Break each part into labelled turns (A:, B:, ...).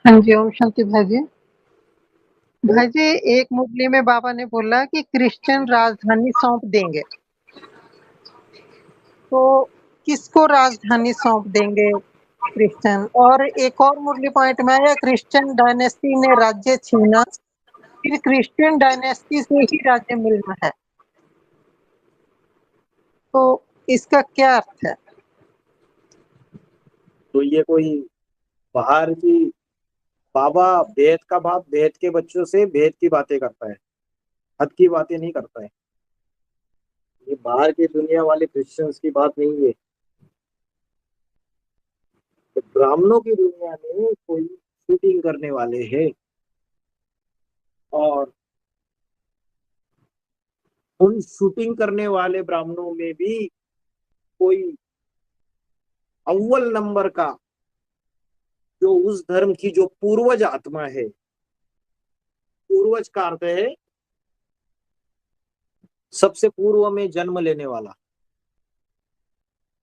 A: हाँ जी, ओम शांति भाई जी। भाई जी, एक मुरली में बाबा ने बोला कि क्रिश्चियन राजधानी सौंप देंगे। तो किसको राजधानी सौंप देंगे क्रिश्चियन? और एक और मुरली पॉइंट में आया क्रिश्चियन डायनेस्टी ने राज्य छीना, फिर क्रिश्चियन डायनेस्टी से ही राज्य मिलना है। तो इसका क्या अर्थ है?
B: तो ये कोई बाहर की बाबा भेद का बाप भेद के बच्चों से भेद की बातें करता है, हद की बातें नहीं करता है। ये बाहर की दुनिया वाले क्रिश्चियंस की बात नहीं है। तो ब्राह्मणों की दुनिया में कोई शूटिंग करने वाले हैं और उन शूटिंग करने वाले ब्राह्मणों में भी कोई अव्वल नंबर का जो उस धर्म की जो पूर्वज आत्मा है, पूर्वज का अर्थ है सबसे पूर्व में जन्म लेने वाला।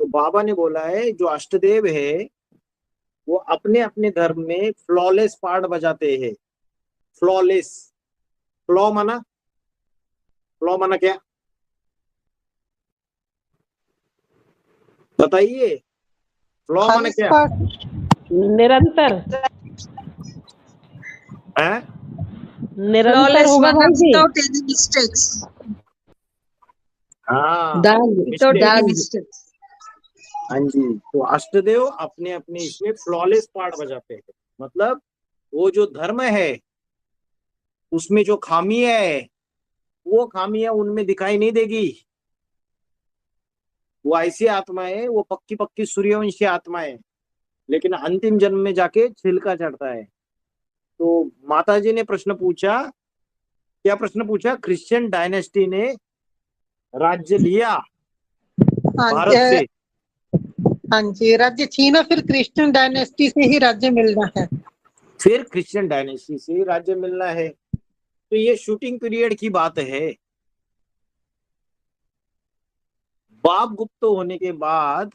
B: तो बाबा ने बोला है जो अष्टदेव है वो अपने अपने धर्म में फ्लॉलेस पार्ट बजाते हैं। फ्लॉलेस, फ्लॉ माना क्या बताइए? फ्लॉ माना
A: खालिस
B: क्या
A: पाठ।
C: निरंतर
B: है?
C: निरंतर
D: Flawless
C: होगा
D: माना
C: भाई जी।
D: without any mistakes.
B: हाँ,
C: दाग
D: Without any
C: दाग
D: mistakes.
B: हाँ जी। तो अष्टदेव अपने अपने इसमें फ्लॉलेस पार्ट बजाते हैं। मतलब वो जो धर्म है उसमें जो खामियां है वो खामियां उनमें दिखाई नहीं देगी। वो ऐसी आत्मा है, वो पक्की पक्की सूर्यवंशी आत्मा है, लेकिन अंतिम जन्म में जाके छिलका चढ़ता है। तो माता जी ने प्रश्न पूछा, क्या प्रश्न पूछा? क्रिश्चियन डायनेस्टी ने राज्य लिया
A: हाँ
B: भारत से,
A: हाँ जी, राज्य छीना, फिर क्रिश्चियन डायनेस्टी से ही राज्य मिलना है।
B: फिर क्रिश्चियन डायनेस्टी से राज्य मिलना है। तो ये शूटिंग पीरियड की बात है। बाप गुप्त होने के बाद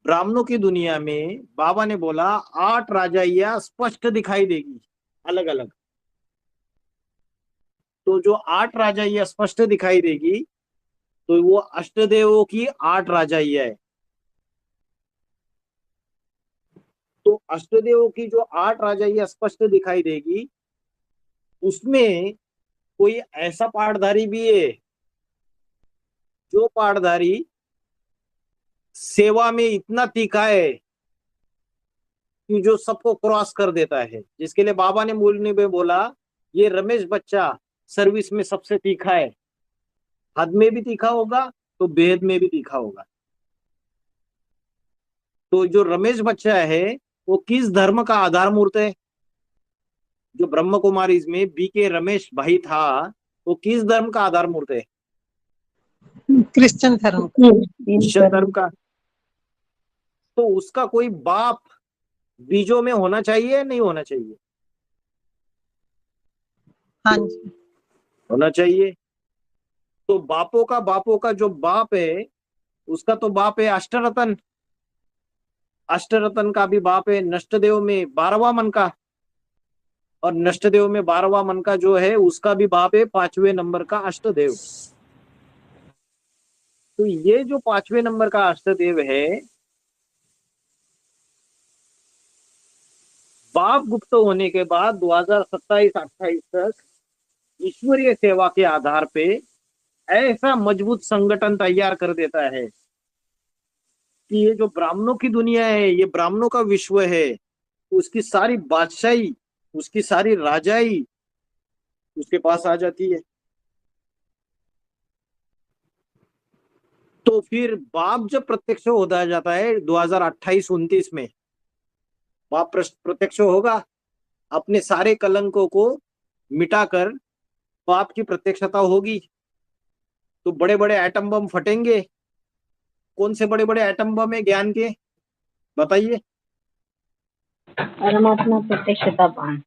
B: ब्राह्मणों की दुनिया में बाबा ने बोला 8 राजाइयां स्पष्ट दिखाई देगी अलग अलग। तो जो 8 राजाइयां स्पष्ट दिखाई देगी तो वो अष्टदेवों की 8 राजाइयां है। तो अष्टदेवों की जो 8 राजाइयां स्पष्ट दिखाई देगी उसमें कोई ऐसा पाठधारी भी है जो पाठधारी सेवा में इतना तीखा है कि जो सबको क्रॉस कर देता है, जिसके लिए बाबा ने मूल में बोला ये रमेश बच्चा सर्विस में सबसे तीखा है। हद में भी तीखा होगा तो भेद में भी तीखा होगा। तो जो रमेश बच्चा है वो किस धर्म का आधार मूर्त है? जो ब्रह्म कुमारी में बीके रमेश भाई था वो किस धर्म का आधार मूर्त है?
A: क्रिश्चियन धर्म।
B: क्रिश्चियन धर्म का। तो उसका कोई बाप बीजों में होना चाहिए नहीं होना चाहिए?
A: हाँ जी,
B: होना चाहिए। तो बापों का जो बाप है उसका तो बाप है अष्टरतन। अष्टरतन का भी बाप है नष्टदेव में 12वां मन का, और नष्टदेव में 12वां मन का जो है उसका भी बाप है 5वें नंबर का अष्टदेव। तो ये जो 5वें नंबर का अष्टदेव है, बाप गुप्त होने के बाद 2027-28 तक ईश्वरीय सेवा के आधार पे ऐसा मजबूत संगठन तैयार कर देता है कि ये जो ब्राह्मणों की दुनिया है ये ब्राह्मणों का विश्व है। उसकी सारी बादशाही, उसकी सारी राजाई उसके पास आ जाती है। तो फिर बाप जब प्रत्यक्ष होता जाता है 2028-29 में, बाप प्रत्यक्ष होगा, अपने सारे कलंकों को मिटाकर बाप की प्रत्यक्षता होगी। तो बड़े बड़े एटम बम फटेंगे। कौन से बड़े बड़े एटम बम है ज्ञान के बताइए?
C: परमात्मा प्रत्यक्षता पान।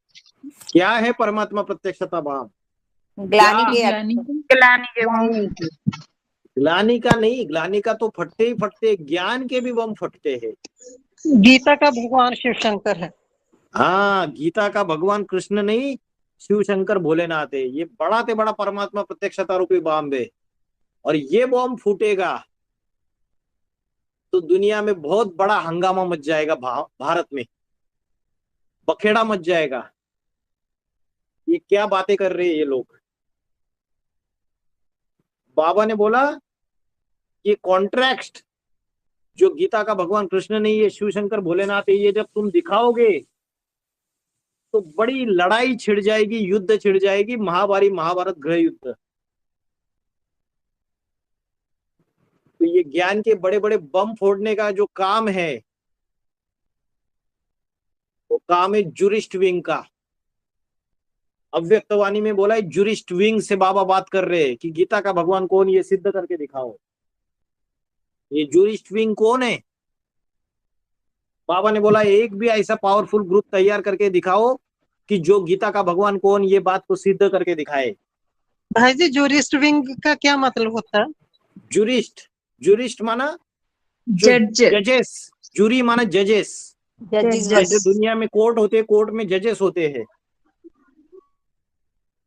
B: क्या है परमात्मा प्रत्यक्षता बाप?
D: ग्लानि
B: ग्लानी का नहीं, ग्लानी का तो फटते ही फटते, ज्ञान के भी बम फटते हैं।
A: गीता का भगवान शिव शंकर है।
B: हाँ, गीता का भगवान कृष्ण नहीं, शिव शंकर भोलेनाथ है। ये बड़ा से बड़ा परमात्मा प्रत्यक्षता रूपी बॉम्ब है। और ये बॉम्ब फूटेगा तो दुनिया में बहुत बड़ा हंगामा मच जाएगा, भारत में बखेड़ा मच जाएगा। ये क्या बातें कर रहे हैं ये लोग। बाबा ने बोला ये कॉन्ट्रैक्ट जो गीता का भगवान कृष्ण नहीं है, शिव शंकर भोलेनाथ है, ये जब तुम दिखाओगे तो बड़ी लड़ाई छिड़ जाएगी, युद्ध छिड़ जाएगी, महाभारी महाभारत गृह युद्ध। तो ये ज्ञान के बड़े बड़े बम फोड़ने का जो काम है, वो काम है जूरिस्ट विंग का। अव्यक्तवाणी में बोला है, जूरिस्ट विंग से बाबा बात कर रहे हैं कि गीता का भगवान कौन, ये सिद्ध करके दिखाओ। ये जूरिस्ट विंग कौन है? बाबा ने बोला एक भी ऐसा पावरफुल ग्रुप तैयार करके दिखाओ कि जो गीता का भगवान कौन ये बात को सिद्ध करके दिखाए।
A: भाई जी, जूरिस्ट विंग का क्या मतलब होता है?
B: जूरिस्ट, जूरिस्ट माना
D: जज,
B: जजेस, जूरी माना जजेस।
C: जजेस।
B: जैसे दुनिया में कोर्ट होते हैं, कोर्ट में जजेस होते हैं,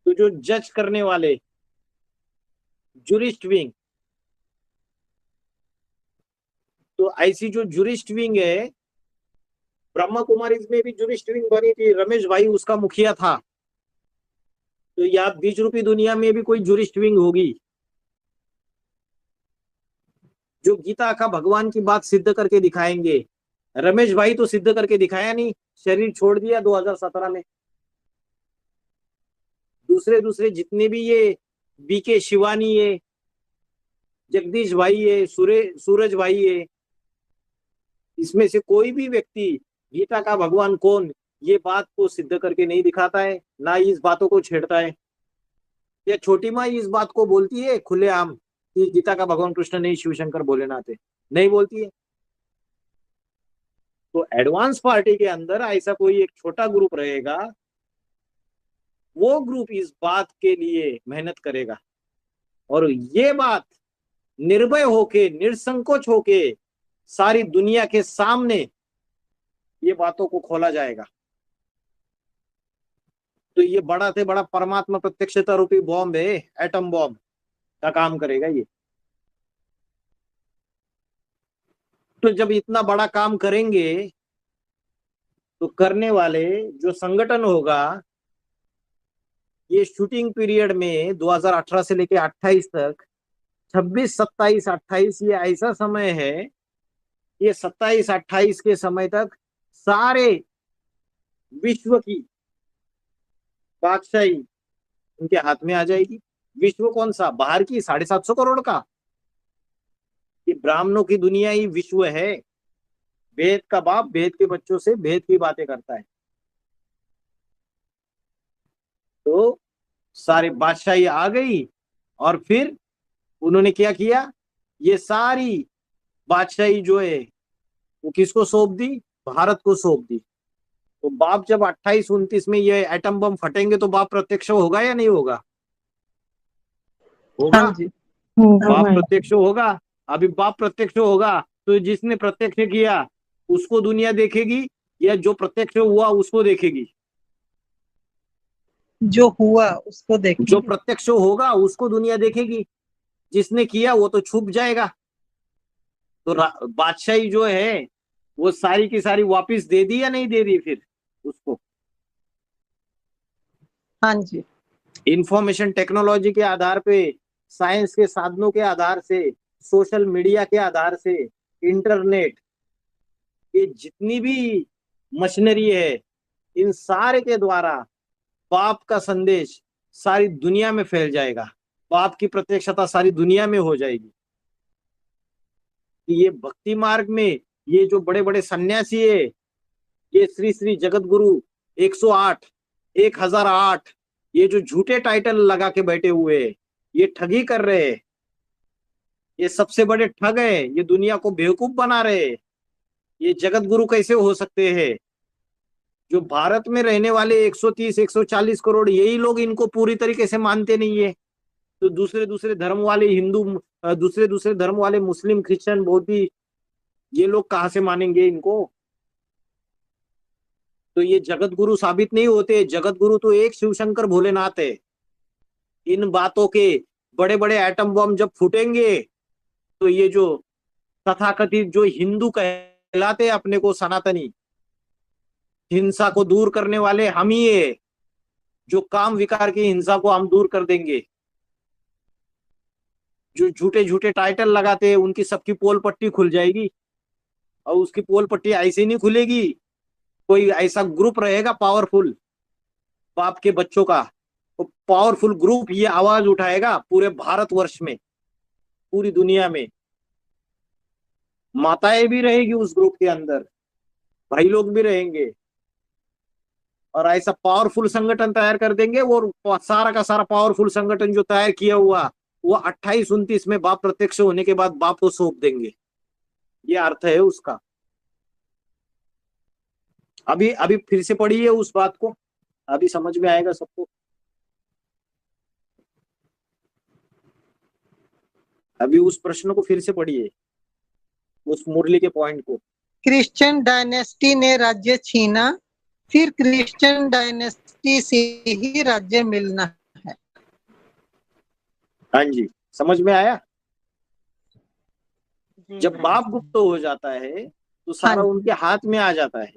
B: तो जो जज करने वाले, जूरिस्ट विंग। तो ऐसी जो जूरिस्ट विंग है, ब्रह्मा कुमारी में भी जूरिस्ट विंग बनी थी, रमेश भाई उसका मुखिया था। तो यार बीच रूपी दुनिया में भी कोई जूरिस्ट विंग होगी जो गीता का भगवान की बात सिद्ध करके दिखाएंगे। रमेश भाई तो सिद्ध करके दिखाया नहीं, शरीर छोड़ दिया 2017 में। दूसरे दूसरे जितने भी ये बीके शिवानी है, जगदीश भाई है, सूरज भाई है, इसमें से कोई भी व्यक्ति गीता का भगवान कौन ये बात को सिद्ध करके नहीं दिखाता है, ना इस बातों को छेड़ता है। या छोटी माँ इस बात को बोलती है खुलेआम कि गीता का भगवान कृष्ण नहीं, शिव शंकर भोलेनाथ है, नहीं बोलती है। तो एडवांस पार्टी के अंदर ऐसा कोई एक छोटा ग्रुप रहेगा, वो ग्रुप इस बात के लिए मेहनत करेगा और ये बात निर्भय होके, निसंकोच होके सारी दुनिया के सामने ये बातों को खोला जाएगा। तो ये बड़ा से बड़ा परमात्मा प्रत्यक्षता रूपी बॉम्ब है, एटम बॉम्ब का काम करेगा ये। तो जब इतना बड़ा काम करेंगे तो करने वाले जो संगठन होगा, ये शूटिंग पीरियड में 2018 से लेके 28 तक, 26, 27, 28 ये ऐसा समय है, ये 27, 28 के समय तक सारे विश्व की बादशाही उनके हाथ में आ जाएगी। विश्व कौन सा? बाहर की 750 करोड़ का, ये ब्राह्मणों की दुनिया ही विश्व है। वेद का बाप वेद के बच्चों से वेद की बातें करता है। तो सारी बादशाही आ गई और फिर उन्होंने क्या किया, ये सारी बादशाही जो है वो किसको सौंप दी? भारत को सौंप दी। तो बाप जब 28-29 में ये एटम बम फटेंगे तो बाप प्रत्यक्ष होगा या नहीं होगा? होगा।
A: हाँ जी।
B: बाप प्रत्यक्ष होगा। अभी बाप प्रत्यक्ष होगा तो जिसने प्रत्यक्ष किया उसको दुनिया देखेगी या जो प्रत्यक्ष हुआ उसको देखेगी?
A: जो हुआ उसको देखेंगे।
B: जो प्रत्यक्ष होगा उसको दुनिया देखेगी, जिसने किया वो तो छुप जाएगा। तो बादशाही जो है वो सारी की सारी वापस दे दी या नहीं दे दी फिर उसको?
A: हाँ जी।
B: इंफॉर्मेशन टेक्नोलॉजी के आधार पे, साइंस के साधनों के आधार से, सोशल मीडिया के आधार से, इंटरनेट, ये जितनी भी मशीनरी है, इन सारे के द्वारा बाप का संदेश सारी दुनिया में फैल जाएगा। बाप की प्रत्यक्षता सारी दुनिया में हो जाएगी। कि ये भक्ति मार्ग में ये जो बड़े बड़े सन्यासी है, ये श्री श्री जगत गुरु 108, 1008, ये जो झूठे टाइटल लगा के बैठे हुए, ये ठगी कर रहे हैं, ये सबसे बड़े ठग है, ये दुनिया को बेवकूफ बना रहे हैं। ये जगत गुरु कैसे हो सकते हैं? जो भारत में रहने वाले 130, 140 करोड़ यही लोग इनको पूरी तरीके से मानते नहीं है, तो दूसरे दूसरे धर्म वाले हिंदू, दूसरे दूसरे धर्म वाले मुस्लिम, क्रिश्चियन, बौद्धी, ये लोग कहां से मानेंगे इनको? तो ये जगत गुरु साबित नहीं होते। जगत गुरु तो एक शिवशंकर भोलेनाथ है। इन बातों के बड़े बड़े एटम बम जब फूटेंगे तो ये जो तथाकथित जो हिंदू कहलाते हैं अपने को, सनातनी, हिंसा को दूर करने वाले हम ही है। जो काम विकार की हिंसा को हम दूर कर देंगे। जो झूठे झूठे टाइटल लगाते हैं उनकी सबकी पोल पट्टी खुल जाएगी। और उसकी पोल पट्टी ऐसे नहीं खुलेगी, कोई ऐसा ग्रुप रहेगा पावरफुल बाप के बच्चों का, तो पावरफुल ग्रुप ये आवाज उठाएगा पूरे भारतवर्ष में, पूरी दुनिया में। माताएं भी रहेगी उस ग्रुप के अंदर, भाई लोग भी रहेंगे, और ऐसा पावरफुल संगठन तैयार कर देंगे। वो सारा का सारा पावरफुल संगठन जो तैयार किया हुआ वो 28-29 में बाप प्रत्यक्ष होने के बाद बाप को सौंप देंगे। ये अर्थ है उसका। अभी अभी फिर से पढ़िए उस बात को, अभी समझ में आएगा सबको। अभी उस प्रश्न को फिर से पढ़िए, उस मुरली के पॉइंट को।
A: क्रिश्चियन डायनेस्टी ने राज्य छीना, फिर क्रिश्चियन डायनेस्टी से ही राज्य मिलना है।
B: हाँ जी, समझ में आया। जब बाप गुप्त हो जाता है तो सारा उनके हाथ में आ जाता है।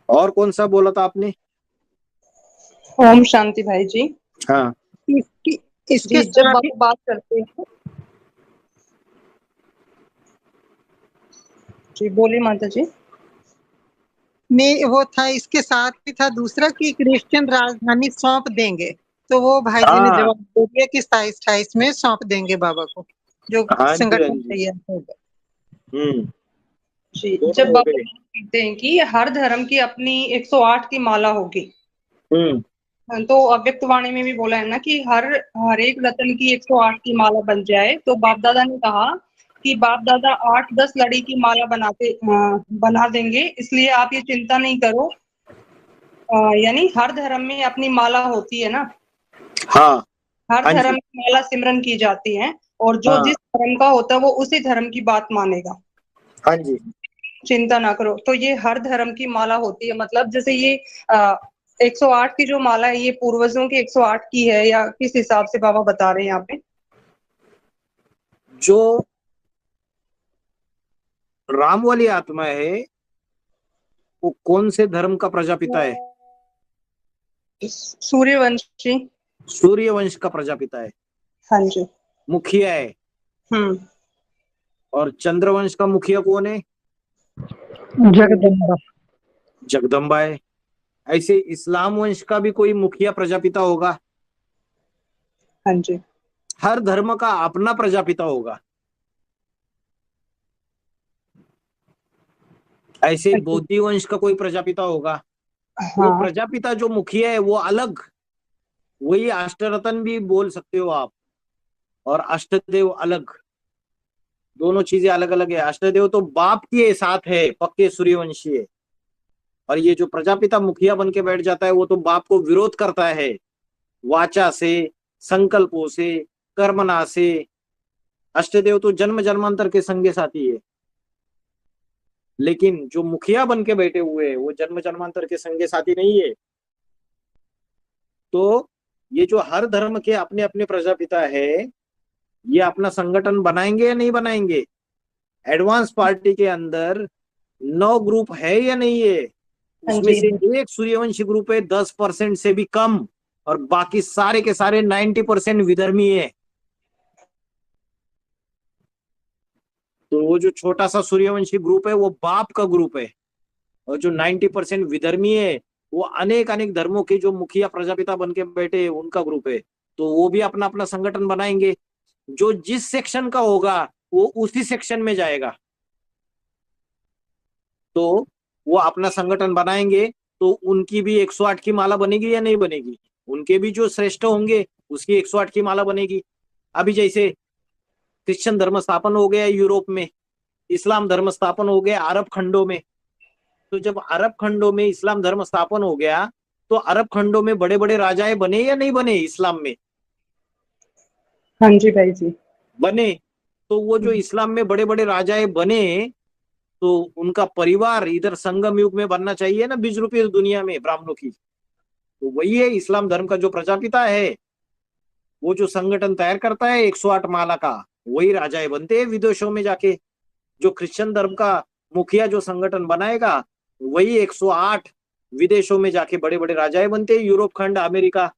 B: और कौन सा बोला था आपने?
E: ओम शांति भाई जी।
B: हाँ,
A: इसके
E: जब आप बात करते हैं जी, बोलिए माता जी।
A: में वो था, इसके साथ भी था दूसरा कि क्रिश्चियन राजधानी सौंप देंगे, तो वो भाई जी ने जवाब दे दिया कि 27-28 में सौंप देंगे बाबा को, जो संगठन तैयार होगा।
E: जी, जब बाबा कहते हैं कि हर धर्म की अपनी 108 की माला होगी, तो अव्यक्त वाणी में भी बोला है ना कि हर एक रत्न की 108 की माला बन जाए। तो बाप दादा ने कहा कि बाप दादा 8-10 लड़ी की माला बना देंगे, इसलिए आप ये चिंता नहीं करो। यानी हर धर्म में अपनी माला होती है ना।
B: हाँ,
E: हर धर्म की माला सिमरन की जाती है, और जो जिस धर्म का होता है वो उसी धर्म की बात मानेगा।
B: हाँ जी,
E: चिंता ना करो। तो ये हर धर्म की माला होती है, मतलब जैसे ये 108 की जो माला है ये पूर्वजों की 108 की है, या किस हिसाब से बाबा बता रहे हैं यहाँ पे?
B: जो राम वाली आत्मा है वो कौन से धर्म का प्रजापिता है?
E: सूर्यवंशी।
B: सूर्यवंश का प्रजापिता है।
E: हाँ जी,
B: मुखिया है। और चंद्रवंश का मुखिया कौन है?
A: जगदम्बा।
B: जगदम्बा है। ऐसे इस्लाम वंश का भी कोई मुखिया प्रजापिता होगा।
E: हाँ जी,
B: हर धर्म का अपना प्रजापिता होगा। ऐसे बौद्ध वंश का कोई प्रजापिता होगा। वो प्रजापिता जो मुखिया है वो अलग, वही अष्टरत्न भी बोल सकते हो आप, और अष्टदेव अलग। दोनों चीजें अलग अलग है। अष्टदेव तो बाप के साथ है, पक्के सूर्यवंशी है, और ये जो प्रजापिता मुखिया बन के बैठ जाता है वो तो बाप को विरोध करता है, वाचा से, संकल्पों से, कर्मना से। अष्टदेव तो जन्म जन्मांतर के संगे साथी है, लेकिन जो मुखिया बन के बैठे हुए हैं वो जन्म जन्मांतर के संगे साथी नहीं है। तो ये जो हर धर्म के अपने अपने प्रजापिता है, ये अपना संगठन बनाएंगे या नहीं बनाएंगे? एडवांस पार्टी के अंदर 9 ग्रुप है या नहीं है? उसमें से एक सूर्यवंशी ग्रुप है 10% से भी कम, और बाकी सारे के सारे 90% विधर्मी है। तो वो जो छोटा सा सूर्यवंशी ग्रुप है वो बाप का ग्रुप है, और जो 90% विधर्मी है वो अनेक अनेक धर्मों के जो मुखिया प्रजापिता बन के बैठे हैं उनका ग्रुप है। तो वो भी अपना अपना संगठन बनाएंगे। जो जिस सेक्शन का होगा वो उसी सेक्शन में जाएगा। तो वो अपना संगठन बनाएंगे तो उनकी भी 108 की माला बनेगी या नहीं बनेगी? उनके भी जो श्रेष्ठ होंगे उसकी 108 की माला बनेगी। अभी जैसे क्रिश्चियन धर्म स्थापन हो गया यूरोप में, इस्लाम धर्म स्थापन हो गया अरब खंडों में। तो जब अरब खंडों में इस्लाम धर्म स्थापन हो गया तो अरब खंडों में बड़े बड़े राजाएं बने या नहीं बने इस्लाम में?
E: हाँ जी भाई जी,
B: बने। तो वो जो इस्लाम में बड़े बड़े राजाए बने, तो उनका परिवार इधर संगम युग में बनना चाहिए ना, बीज रूपी दुनिया में ब्राह्मणों की। तो वही है इस्लाम धर्म का जो प्रजापिता है, वो जो संगठन तैयार करता है 108 माला का, वही राजाए बनते हैं विदेशों में जाके। जो क्रिश्चियन धर्म का मुखिया जो संगठन बनाएगा, वही 108 विदेशों में जाके बड़े बड़े राजाए बनते हैं, यूरोप खंड, अमेरिका।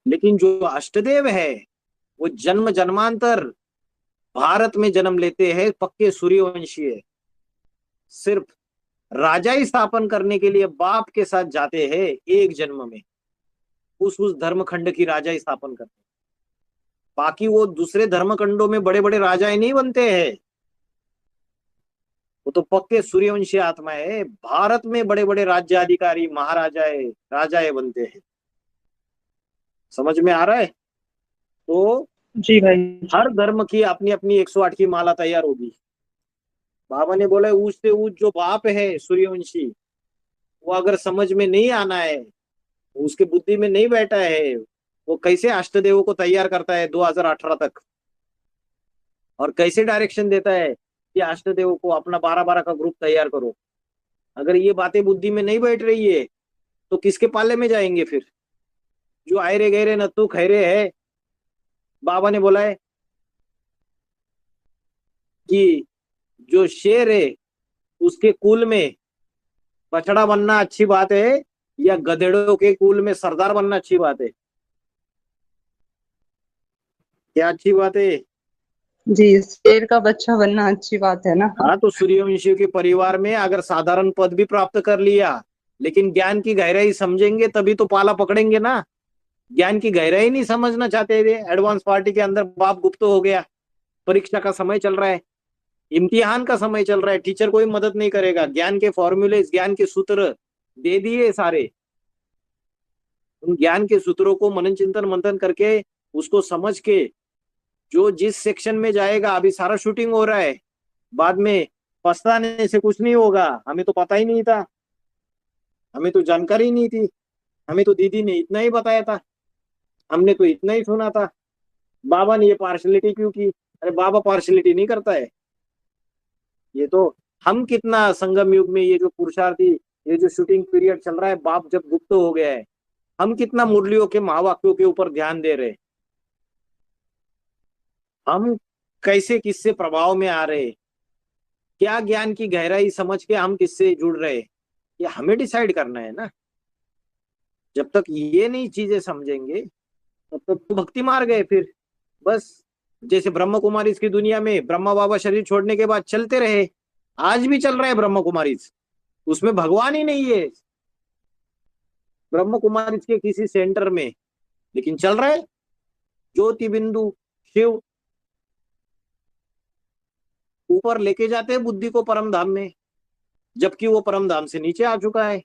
B: लेकिन जो अष्टदेव है वो जन्म जन्मांतर भारत में जन्म लेते हैं, पक्के सूर्यवंशी है। सिर्फ राजा ही स्थापन करने के लिए बाप के साथ जाते हैं एक जन्म में, उस धर्म खंड की राजा ही स्थापन करते हैं। बाकी वो दूसरे धर्म खंडों में बड़े बड़े राजाएं नहीं बनते हैं, वो तो पक्के सूर्यवंशी आत्मा है। भारत में बड़े बड़े राज्याधिकारी, महाराजाए, राजाए बनते हैं। समझ में आ रहा है? तो
E: जी भाई।
B: हर धर्म की अपनी अपनी 108 की माला तैयार होगी। बाबा ने बोला ऊंच से ऊंच जो बाप है सूर्यवंशी, वो अगर समझ में नहीं आना है, उसके बुद्धि में नहीं बैठा है, वो कैसे अष्टदेवों को तैयार करता है 2018 तक, और कैसे डायरेक्शन देता है कि अष्टदेवों को अपना 12-12 का ग्रुप तैयार करो। अगर ये बातें बुद्धि में नहीं बैठ रही है तो किसके पाले में जाएंगे फिर? जो आयरे गहरे नत्थु खैरे है, बाबा ने बोला है कि जो शेर है उसके कुल में बछड़ा बनना अच्छी बात है, या गधेड़ों के कुल में सरदार बनना अच्छी बात है? क्या अच्छी बात है?
E: जी, शेर का बच्चा बनना अच्छी बात है ना।
B: हाँ, तो सूर्यवंशियों के परिवार में अगर साधारण पद भी प्राप्त कर लिया, लेकिन ज्ञान की गहराई समझेंगे तभी तो पाला पकड़ेंगे ना। ज्ञान की गहराई नहीं समझना चाहते थे, एडवांस पार्टी के अंदर बाप गुप्त हो गया। परीक्षा का समय चल रहा है, इम्तिहान का समय चल रहा है, टीचर कोई मदद नहीं करेगा। ज्ञान के फॉर्मूले, ज्ञान के सूत्र दे दिए सारे। उन ज्ञान के सूत्रों को मनन चिंतन मंथन करके उसको समझ के जो जिस सेक्शन में जाएगा, अभी सारा शूटिंग हो रहा है, बाद में पछताने से कुछ नहीं होगा। हमें तो पता ही नहीं था, हमें तो जानकारी नहीं थी, हमें तो दीदी ने इतना ही बताया था, हमने तो इतना ही सुना था। बाबा ने ये पार्शलिटी क्यों की? अरे बाबा पार्शलिटी नहीं करता है। ये तो हम कितना संगम युग में ये जो पुरुषार्थी, ये जो शूटिंग पीरियड चल रहा है, बाप जब गुप्त हो गया है, हम कितना मुरलियों के महावाक्यों के ऊपर ध्यान दे रहे, हम कैसे किससे प्रभाव में आ रहे, क्या ज्ञान की गहराई समझ के हम किससे जुड़ रहे, ये हमें डिसाइड करना है ना। जब तक ये नहीं चीजें समझेंगे तब तक तो भक्ति मार गए फिर। बस जैसे ब्रह्म कुमारी की दुनिया में ब्रह्मा बाबा शरीर छोड़ने के बाद चलते रहे, आज भी चल रहा है ब्रह्म कुमारी, उसमें भगवान ही नहीं है ब्रह्म कुमारी के किसी सेंटर में, लेकिन चल रहा है ज्योति बिंदु शिव। ऊपर लेके जाते हैं बुद्धि को परम धाम में, जबकि वो परम धाम से नीचे आ चुका है।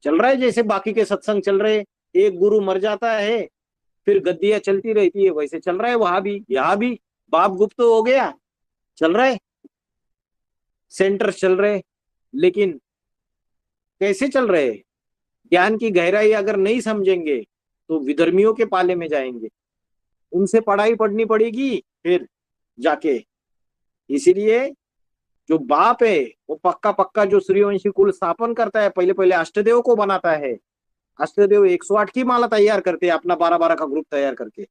B: चल रहा है जैसे बाकी के सत्संग चल रहे, एक गुरु मर जाता है फिर गद्दियां चलती रहती है, वैसे चल रहा है वहां भी, यहाँ भी। बाप गुप्त हो गया, चल रहा है, सेंटर चल रहे, लेकिन कैसे चल रहे? ज्ञान की गहराई अगर नहीं समझेंगे तो विधर्मियों के पाले में जाएंगे, उनसे पढ़ाई पढ़नी पड़ेगी फिर जाके। इसीलिए जो बाप है वो पक्का पक्का जो सूर्यवंशी कुल स्थापन करता है, पहले पहले अष्टदेव को बनाता है। अष्टदेव 108 की माला तैयार करते हैं, अपना 12-12 का ग्रुप तैयार करके।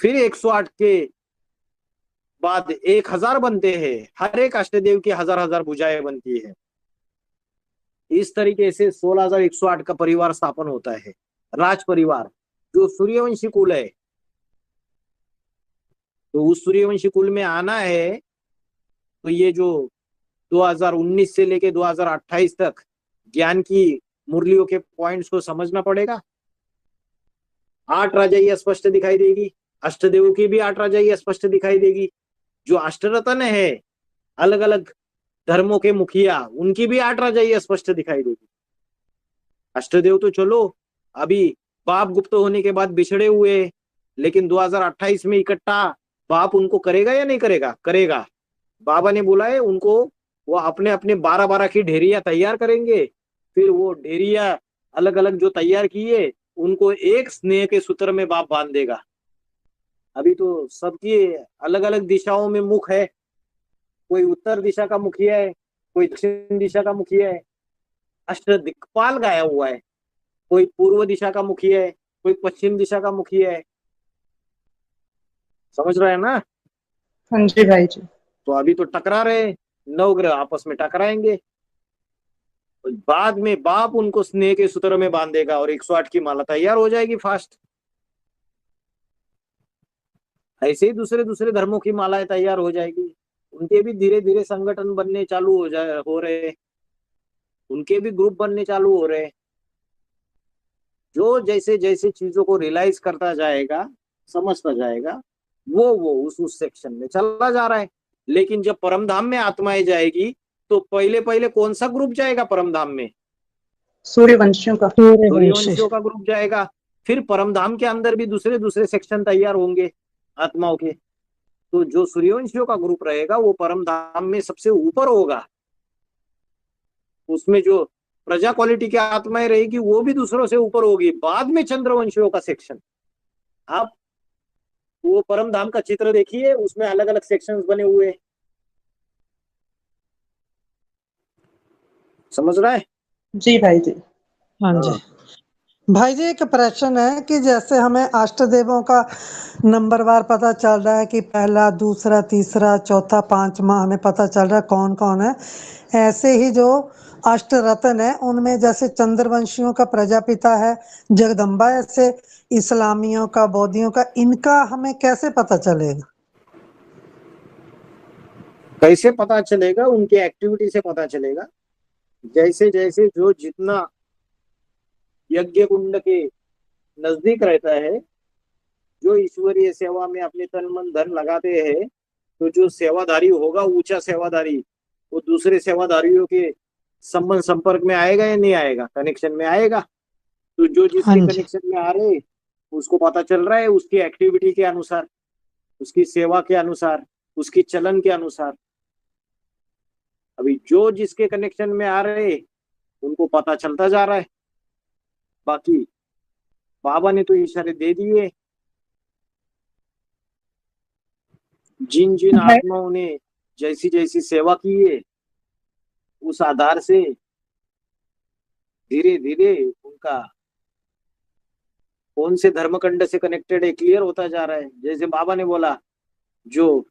B: फिर 108 के बाद 1000 बनते हैं, हर एक अष्टदेव की 1000-1000 भुजाएं बनती है। इस तरीके से 16108 का परिवार स्थापन होता है, राज परिवार जो सूर्यवंशी कुल है। तो उस सूर्यवंशी कुल में आना है तो ये जो 2019 से लेके 2028 तक ज्ञान की मुरलियों के पॉइंट्स को समझना पड़ेगा। 8 राजाई स्पष्ट दिखाई देगी, अष्टदेवों की भी 8 राजाई स्पष्ट दिखाई देगी। जो अष्टरत्न है, अलग अलग धर्मों के मुखिया, उनकी भी 8 राजाई स्पष्ट दिखाई देगी। अष्टदेव तो चलो अभी बाप गुप्त होने के बाद बिछड़े हुए, लेकिन 2028 में इकट्ठा बाप उनको करेगा या नहीं करेगा? करेगा। बाबा ने बोला है उनको, वो अपने अपने 12-12 की ढेरिया तैयार करेंगे। फिर वो ढेरिया अलग अलग जो तैयार किए उनको एक स्नेह के सूत्र में बाप बांध देगा। अभी तो सबकी अलग अलग दिशाओं में मुख है, कोई उत्तर दिशा का मुखिया है, कोई दक्षिण दिशा का मुखिया है, अष्टदिक्पाल गाया हुआ है, कोई पूर्व दिशा का मुखिया है, कोई पश्चिम दिशा का मुखिया है। समझ रहे हैं ना?
E: हाँ जी भाई जी।
B: तो अभी तो टकरा रहे, नवग्रह आपस में टकराएंगे, बाद में बाप उनको स्नेह के सूत्र में बांधेगा और 108 की माला तैयार हो जाएगी फास्ट। ऐसे ही दूसरे दूसरे धर्मों की मालाएं तैयार हो जाएगी, उनके भी धीरे धीरे संगठन बनने चालू हो रहे, उनके भी ग्रुप बनने चालू हो रहे। जो जैसे जैसे चीजों को रियलाइज करता जाएगा, समझता जाएगा, वो उस सेक्शन में चला जा रहा है। लेकिन जब परमधाम में आत्माएं जाएगी तो पहले पहले कौन सा ग्रुप जाएगा परमधाम में?
E: सूर्यवंशियों का।
B: सूर्यवंशियों का ग्रुप जाएगा। फिर परमधाम के अंदर भी दूसरे दूसरे सेक्शन तैयार होंगे आत्माओं के। तो जो सूर्यवंशियों का ग्रुप रहेगा वो परमधाम में सबसे ऊपर होगा। उसमें जो प्रजा क्वालिटी की आत्माएं रहेगी वो भी दूसरों से ऊपर होगी। बाद में चंद्रवंशियों का सेक्शन। आप वो परमधाम का चित्र देखिए, उसमें अलग अलग सेक्शंस बने हुए हैं। समझ रहा है?
E: जी भाई जी।
A: हाँ जी भाई जी, एक प्रश्न है कि जैसे हमें अष्ट देवों का नंबरवार पता चल रहा है कि पहला, दूसरा, तीसरा, चौथा, पांचवा हमें पता चल रहा है कौन कौन है। ऐसे ही जो अष्ट रत्न है उनमें जैसे चंद्रवंशियों का प्रजापिता है जगदम्बा, ऐसे इस्लामियों का, बौद्धियों का, इनका हमें कैसे पता चलेगा?
B: कैसे पता चलेगा? उनकी एक्टिविटी से पता चलेगा। जैसे जैसे जो जितना यज्ञ कुंड के नजदीक रहता है, जो ईश्वरीय सेवा में अपने तन मन धन लगाते हैं, तो जो सेवाधारी होगा, ऊंचा सेवाधारी, वो दूसरे सेवाधारियों के संबंध संपर्क में आएगा या नहीं आएगा? कनेक्शन में आएगा। तो जो जिसके कनेक्शन में आ रहे उसको पता चल रहा है, उसकी एक्टिविटी के अनुसार, उसकी सेवा के अनुसार, उसकी चलन के अनुसार। अभी जो जिसके कनेक्शन में आ रहे उनको पता चलता जा रहा है। बाकी बाबा ने तो इशारे दे दिए। जिन जिन आत्माओं ने जैसी जैसी सेवा की है, उस आधार से धीरे धीरे उनका कौन से धर्मखंड से कनेक्टेड है क्लियर होता जा रहा है। जैसे बाबा ने बोला, जो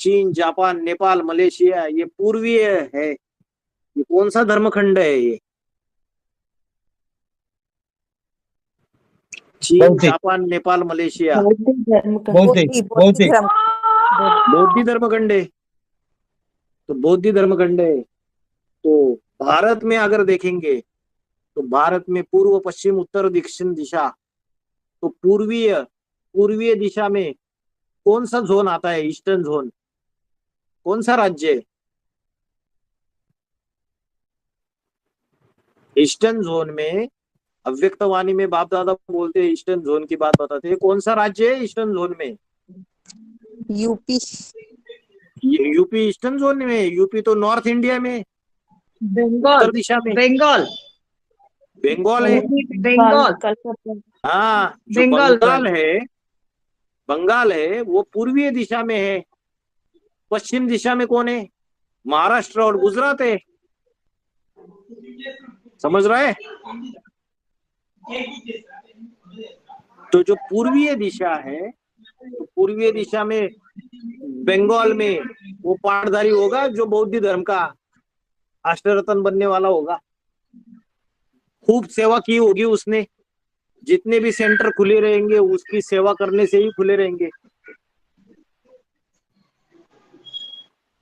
B: चीन, जापान, नेपाल, मलेशिया, ये पूर्वीय है। ये कौन सा धर्मखंड है? ये चीन, जापान, नेपाल, मलेशिया बौद्ध धर्मखंड है। तो बौद्ध धर्मखंड है। तो भारत में अगर देखेंगे तो भारत में पूर्व, पश्चिम, उत्तर, दक्षिण दिशा, तो पूर्वीय दिशा में कौन सा जोन आता है? Eastern zone. कौन सा राज्य है? ईस्टर्न जोन में अव्यक्त वाणी में बाप दादा बोलते हैं, ईस्टर्न जोन की बात बताते हैं। कौन सा राज्य है ईस्टर्न जोन में?
D: यूपी।
B: यूपी ईस्टर्न जोन में। यूपी तो नॉर्थ इंडिया में,
C: बंगाल,
B: उत्तर दिशा में
C: बंगाल
B: है।
C: बंगाल।
B: हाँ, जो बंगाल है वो पूर्वीय दिशा में है। पश्चिम दिशा में कौन है? महाराष्ट्र और गुजरात है। समझ रहा है? तो जो पूर्वीय दिशा है, तो पूर्वीय दिशा में बंगाल में वो पाठधारी होगा जो बौद्ध धर्म का अष्टरत्न बनने वाला होगा। खूब सेवा की होगी उसने। जितने भी सेंटर खुले रहेंगे उसकी सेवा करने से ही खुले रहेंगे।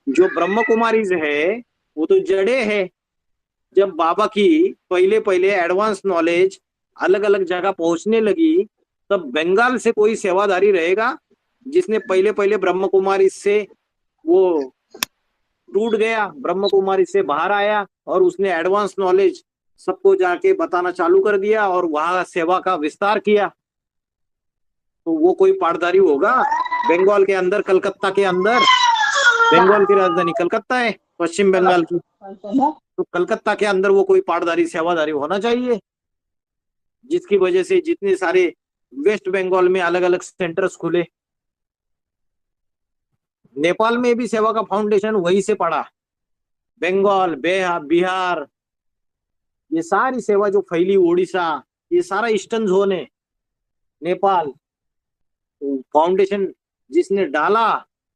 B: जो ब्रह्म कुमारीज है वो तो जड़े है। जब बाबा की पहले पहले एडवांस नॉलेज अलग अलग जगह पहुंचने लगी, तब बंगाल से कोई सेवाधारी रहेगा जिसने पहले पहले ब्रह्म कुमारी से वो टूट गया, ब्रह्म कुमारी से बाहर आया और उसने एडवांस नॉलेज सबको जाके बताना चालू कर दिया और वहां सेवा का विस्तार किया। तो वो कोई पाठधारी होगा बंगाल के अंदर, कलकत्ता के अंदर। बंगाल की राजधानी कलकत्ता है, पश्चिम बंगाल की। तो कलकत्ता के अंदर वो कोई पाठधारी, सेवाधारी होना चाहिए। जिसकी वजह से जितने सारे वेस्ट बंगाल में अलग अलग सेंटर्स खुले। नेपाल में भी सेवा का फाउंडेशन वहीं से पड़ा। बंगाल, बिहार, ये सारी सेवा जो फैली, उड़ीसा, ये सारा ईस्टर्न जोन है नेपाल। तो फाउंडेशन जिसने डाला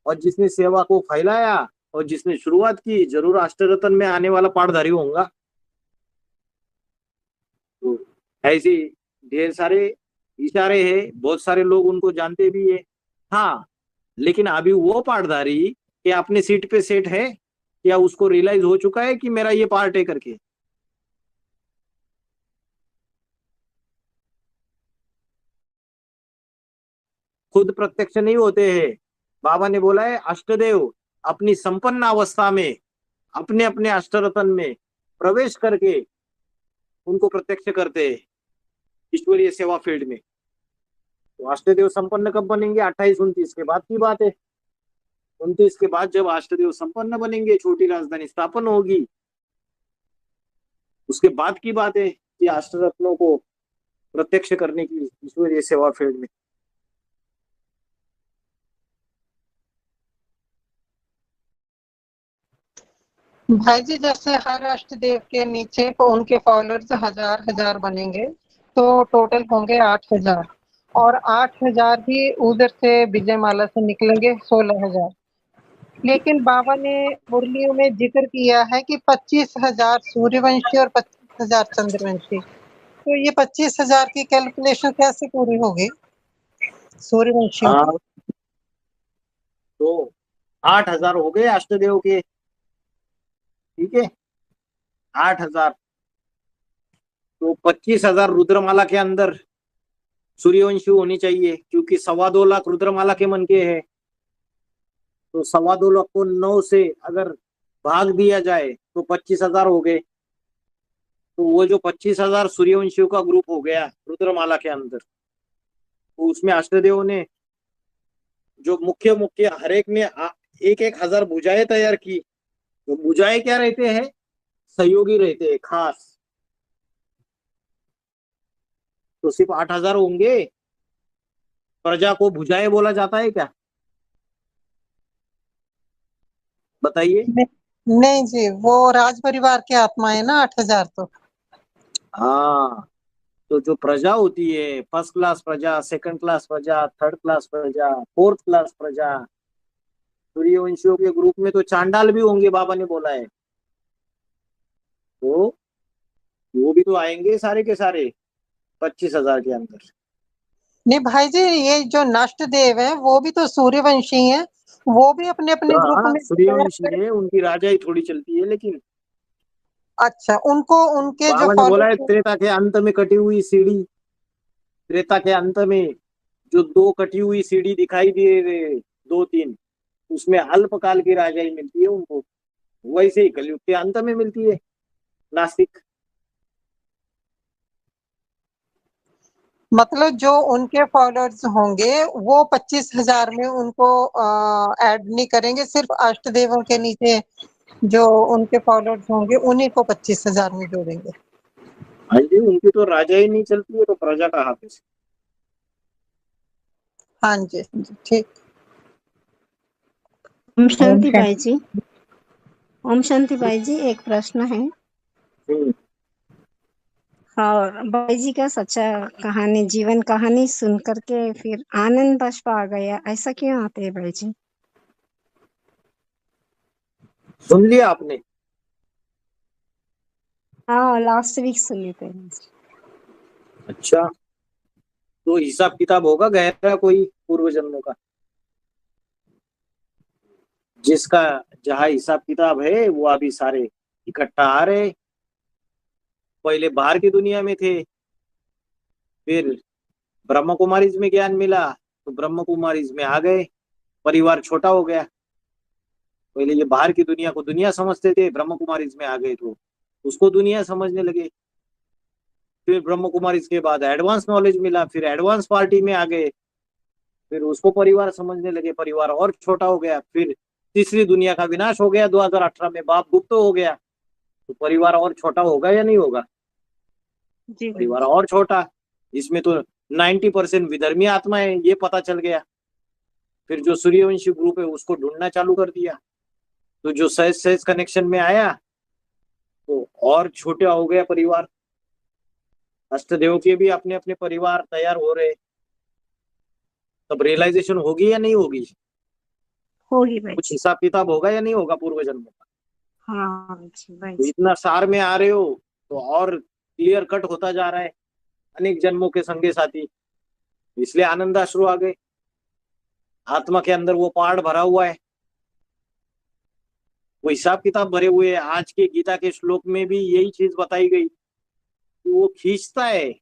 B: और जिसने सेवा को फैलाया और जिसने शुरुआत की, जरूर अष्टरत्न में आने वाला पाठधारी होगा। तो ऐसे ढेर सारे इशारे हैं, बहुत सारे लोग उनको जानते भी है। हाँ, लेकिन अभी वो पाठधारी क्या अपने सीट पे सेट है, या उसको रियलाइज हो चुका है कि मेरा ये पार्ट है करके? खुद प्रत्यक्ष नहीं होते हैं। बाबा ने बोला है अष्टदेव अपनी संपन्न अवस्था में अपने अपने अष्टरत्न में प्रवेश करके उनको प्रत्यक्ष करते हैं ईश्वरीय सेवा फील्ड में। तो अष्टदेव संपन्न कब बनेंगे? 28-29 के बाद की बात है। 29 के बाद जब अष्टदेव संपन्न बनेंगे, छोटी राजधानी स्थापन होगी, उसके बाद की बात है कि अष्टरत्नों को प्रत्यक्ष करने की ईश्वरीय सेवा फील्ड में।
A: भाई जी, जैसे हर अष्टदेव के नीचे तो उनके फॉलोअर्स 1000 बनेंगे, तो टोटल होंगे 8000, और 8000 ही उधर से विजयमाला से निकलेंगे 16000। लेकिन बाबा ने मुरलियों में जिक्र किया है कि 25,000 सूर्यवंशी और 25,000 चंद्रवंशी। तो ये 25,000 की कैलकुलेशन कैसे पूरी होगी सूर्यवंशियों की?
B: तो 8000 हो गए अष्टदेव के, ठीक है, 8000। तो 25,000 रुद्रमाला के अंदर सूर्यवंशी होनी चाहिए, क्योंकि 2.25 लाख रुद्रमाला के मन के है। तो 2.25 लाख को 9 से अगर भाग दिया जाए तो 25,000 हो गए। तो वो जो 25,000 सूर्यवंशियों का ग्रुप हो गया रुद्रमाला के अंदर, तो उसमें अष्टदेव ने जो मुख्य मुख्य हर एक ने 1,000 भुजाएं तैयार की। तो भुजाएं क्या रहते हैं? सहयोगी रहते हैं खास। तो सिर्फ 8,000 होंगे? प्रजा को भुजाएं बोला जाता है क्या? बताइए।
A: नहीं जी, वो राज परिवार की आत्मा है ना 8,000 तो।
B: हाँ, तो जो प्रजा होती है, फर्स्ट क्लास प्रजा, सेकंड क्लास प्रजा, थर्ड क्लास प्रजा, फोर्थ क्लास प्रजा, सूर्यवंशियों के ग्रुप में तो चांडाल भी होंगे, बाबा ने बोला है। तो वो भी तो आएंगे सारे के सारे 25,000 के अंदर।
A: नहीं भाई जी, ये जो नष्ट देव है वो भी तो सूर्यवंशी हैं, वो भी अपने अपने ग्रुप में
B: सूर्यवंशी है, उनकी राजाई थोड़ी चलती है। लेकिन
A: अच्छा, उनको उनके जो
B: बाबा ने बोला है त्रेता के अंत में कटी हुई सीढ़ी, त्रेता के अंत में जो 2 कटी हुई सीढ़ी दिखाई दे रहे, 2-3, उसमें अल्पकाल की राजाई मिलती है उनको। वैसे ही कलयुग के अंत में मिलती है नास्तिक।
A: मतलब जो उनके फॉलोअर्स होंगे वो 25,000 में उनको ऐड नहीं करेंगे, सिर्फ अष्टदेवों के नीचे जो उनके फॉलोअर्स होंगे उन्हीं को 25,000 में जोड़ेंगे।
B: हाँ जी, उनकी तो राजाई नहीं चलती है, तो प्रजा का हाथ है।
A: हाँ जी, ठीक।
C: ओम शांति भाई जी, ओम शांति भाई जी, एक प्रश्न है। और भाई जी का सच्चा कहानी, जीवन कहानी सुन करके फिर आनंद बाष्प आ गया, ऐसा क्यों आते है भाई जी?
B: सुन लिया आपने?
C: हाँ, लास्ट वीक सुने थे।
B: अच्छा, तो हिसाब किताब होगा गहरा कोई पूर्व जन्मों का, जिसका जहाँ हिसाब किताब है वो अभी सारे इकट्ठा आ रहे। पहले बाहर की दुनिया में थे, फिर ब्रह्म कुमारीज में ज्ञान मिला तो ब्रह्म कुमारीज में आ गए, परिवार छोटा हो गया। पहले ये बाहर की दुनिया को दुनिया समझते थे, ब्रह्म कुमारीज में आ गए तो उसको दुनिया समझने लगे। फिर ब्रह्म कुमारीज के बाद एडवांस नॉलेज मिला, फिर एडवांस पार्टी में आ गए, फिर उसको परिवार समझने लगे, परिवार और छोटा हो गया। फिर तीसरी दुनिया का विनाश हो गया 2018 में, बाप गुप्त हो गया, तो परिवार और छोटा होगा या नहीं होगा?
C: जी
B: परिवार और छोटा। इसमें तो 90% विधर्मी आत्मा है, ये पता चल गया। फिर जो सूर्यवंशी ग्रुप है उसको ढूंढना चालू कर दिया, तो जो सहज सहज कनेक्शन में आया तो और छोटा हो गया परिवार। अष्टदेव के भी अपने अपने परिवार तैयार हो रहे। तब रियलाइजेशन होगी या नहीं होगी?
C: होगी भाई
B: कुछ
C: जी।
B: हिसाब किताब होगा या नहीं होगा पूर्व जन्मों का?
C: हाँ जी भाई
B: तो
C: जी।
B: इतना सार में आ रहे हो तो और क्लियर कट होता जा रहा है अनेक जन्मों के संगे साथी। इसलिए आनंद अश्रु आ गए, आत्मा के अंदर वो पहाड़ भरा हुआ है, वो हिसाब किताब भरे हुए है। आज के गीता के श्लोक में भी यही चीज बताई गई कि वो खींचता है,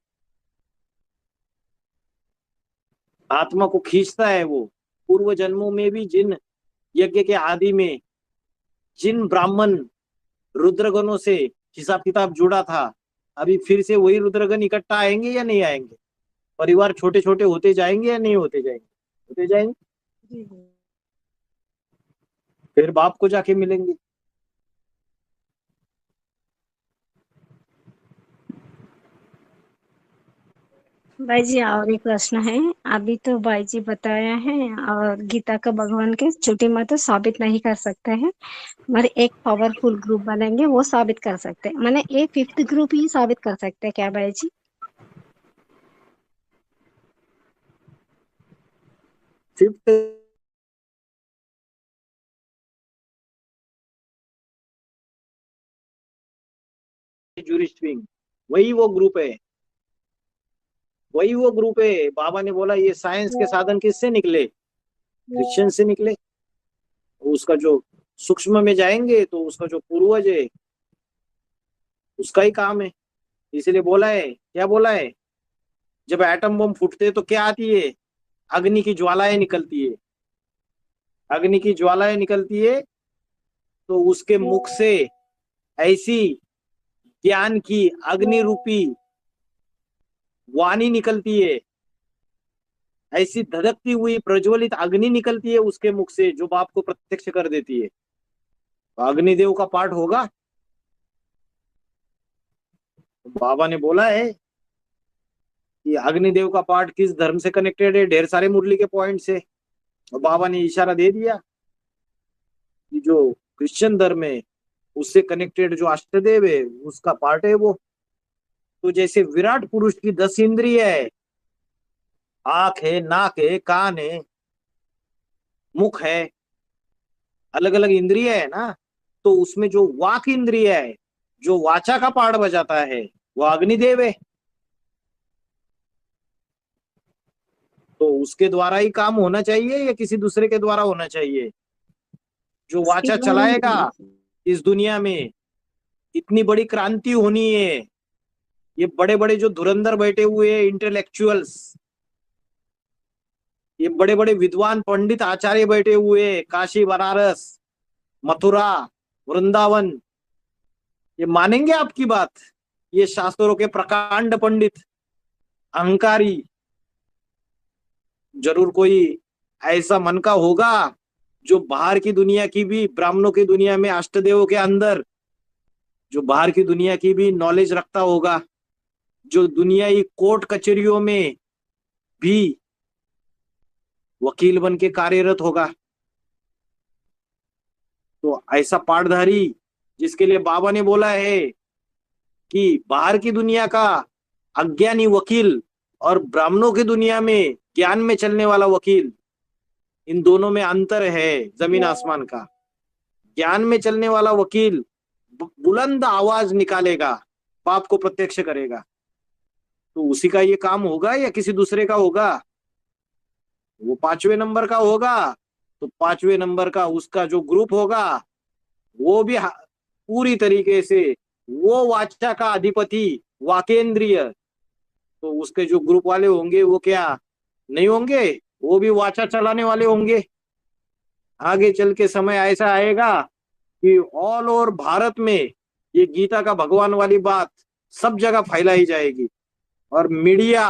B: आत्मा को खींचता है वो। पूर्व जन्मों में भी जिन यज्ञ के आदि में जिन ब्राह्मण रुद्रगणों से हिसाब किताब जुड़ा था, अभी फिर से वही रुद्रगण इकट्ठा आएंगे या नहीं आएंगे? परिवार छोटे छोटे होते जाएंगे या नहीं होते जाएंगे? होते जाएंगे।
C: जी जी।
B: फिर बाप को जाके मिलेंगे।
C: भाई जी और एक प्रश्न है। अभी तो भाई जी बताया है और गीता का भगवान के छुट्टी मत साबित नहीं कर सकते हैं, मगर एक पावरफुल ग्रुप बनेंगे वो साबित कर सकते हैं, माने एक फिफ्थ ग्रुप ही साबित कर सकते हैं क्या भाई जी?
B: फिफ्थ जूरिस्ट विंग, वही वो ग्रुप है, वही वो ग्रुप है। बाबा ने बोला ये साइंस के साधन किससे निकले? क्रिश्चियन से निकले। उसका जो सूक्ष्म में जाएंगे तो उसका जो पूर्वज है उसका ही काम है। इसलिए बोला है, क्या बोला है? जब एटम बम फूटते तो क्या आती है? अग्नि की ज्वालाएं निकलती है। अग्नि की ज्वालाएं निकलती है तो उसके मुख से ऐसी ज्ञान की अग्नि रूपी वाणी निकलती है, ऐसी धधकती हुई प्रज्वलित अग्नि निकलती है उसके मुख से जो बाप को प्रत्यक्ष कर देती है। तो अग्निदेव का पाठ होगा। बाबा ने बोला है कि अग्निदेव का पाठ किस धर्म से कनेक्टेड है, ढेर सारे मुरली के पॉइंट से। और बाबा ने इशारा दे दिया कि जो क्रिश्चियन धर्म है उससे कनेक्टेड जो अष्टदेव है उसका पार्ट है वो। तो जैसे विराट पुरुष की 10 इंद्रिय है, आंख है, नाक है, कान है, मुख है, अलग अलग इंद्रिय है ना, तो उसमें जो वाक इंद्रिय है, जो वाचा का पार्ट बजाता है वो अग्निदेव है। तो उसके द्वारा ही काम होना चाहिए या किसी दूसरे के द्वारा होना चाहिए? जो वाचा चलाएगा इस दुनिया में, इतनी बड़ी क्रांति होनी है। ये बड़े बड़े जो धुरंधर बैठे हुए हैं इंटेलेक्चुअल्स, ये बड़े बड़े विद्वान पंडित आचार्य बैठे हुए हैं, काशी, बनारस, मथुरा, वृंदावन, ये मानेंगे आपकी बात? ये शास्त्रों के प्रकांड पंडित, अहंकारी, जरूर कोई ऐसा मन का होगा जो बाहर की दुनिया की भी, ब्राह्मणों की दुनिया में अष्टदेवों के अंदर जो बाहर की दुनिया की भी नॉलेज रखता होगा, जो दुनियाई कोर्ट कचहरियों में भी वकील बन के कार्यरत होगा। तो ऐसा पाठधारी जिसके लिए बाबा ने बोला है कि बाहर की दुनिया का अज्ञानी वकील और ब्राह्मणों की दुनिया में ज्ञान में चलने वाला वकील, इन दोनों में अंतर है जमीन आसमान का। ज्ञान में चलने वाला वकील बुलंद आवाज निकालेगा, पाप को प्रत्यक्ष करेगा। तो उसी का ये काम होगा या किसी दूसरे का होगा? वो 5वें नंबर का होगा। तो 5वें नंबर का उसका जो ग्रुप होगा वो भी पूरी तरीके से वो वाचा का अधिपति, वाकेंद्रिय। तो उसके जो ग्रुप वाले होंगे वो क्या नहीं होंगे? वो भी वाचा चलाने वाले होंगे। आगे चल के समय ऐसा आएगा कि ऑल ओवर भारत में ये गीता का भगवान वाली बात सब जगह फैलाई जाएगी। और मीडिया,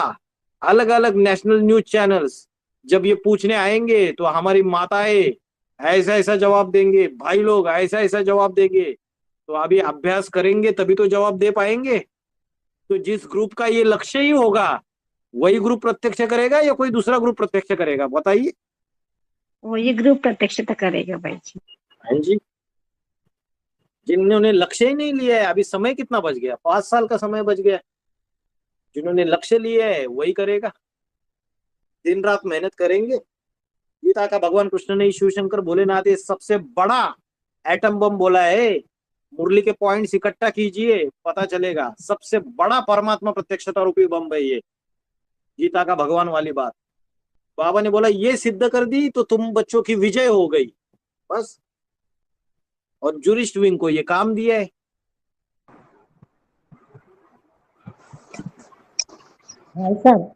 B: अलग अलग नेशनल न्यूज चैनल्स जब ये पूछने आएंगे तो हमारी माताएं ऐसा ऐसा जवाब देंगे, भाई लोग ऐसा ऐसा जवाब देंगे। तो अभी अभ्यास करेंगे तभी तो जवाब दे पाएंगे। तो जिस ग्रुप का ये लक्ष्य ही होगा वही ग्रुप प्रत्यक्ष करेगा या कोई दूसरा ग्रुप प्रत्यक्ष करेगा, बताइए।
C: वो ये ग्रुप प्रत्यक्षता करेगा भाई जी।
B: हाँ जी, जिन्होंने लक्ष्य ही नहीं लिया है, अभी समय कितना बच गया, 5 साल का समय बच गया। जिन्होंने लक्ष्य लिया है वही करेगा, दिन रात मेहनत करेंगे। गीता का भगवान कृष्ण ने, शिव शंकर भोलेनाथ ने सबसे बड़ा एटम बम बोला है। मुरली के पॉइंट्स इकट्ठा कीजिए, पता चलेगा सबसे बड़ा परमात्मा प्रत्यक्षता रूपी बम है ये, गीता का भगवान वाली बात। बाबा ने बोला ये सिद्ध कर दी तो तुम बच्चों की विजय हो गई, बस। और जूरिस्ट विंग को ये काम दिया है।
F: भाई साहब,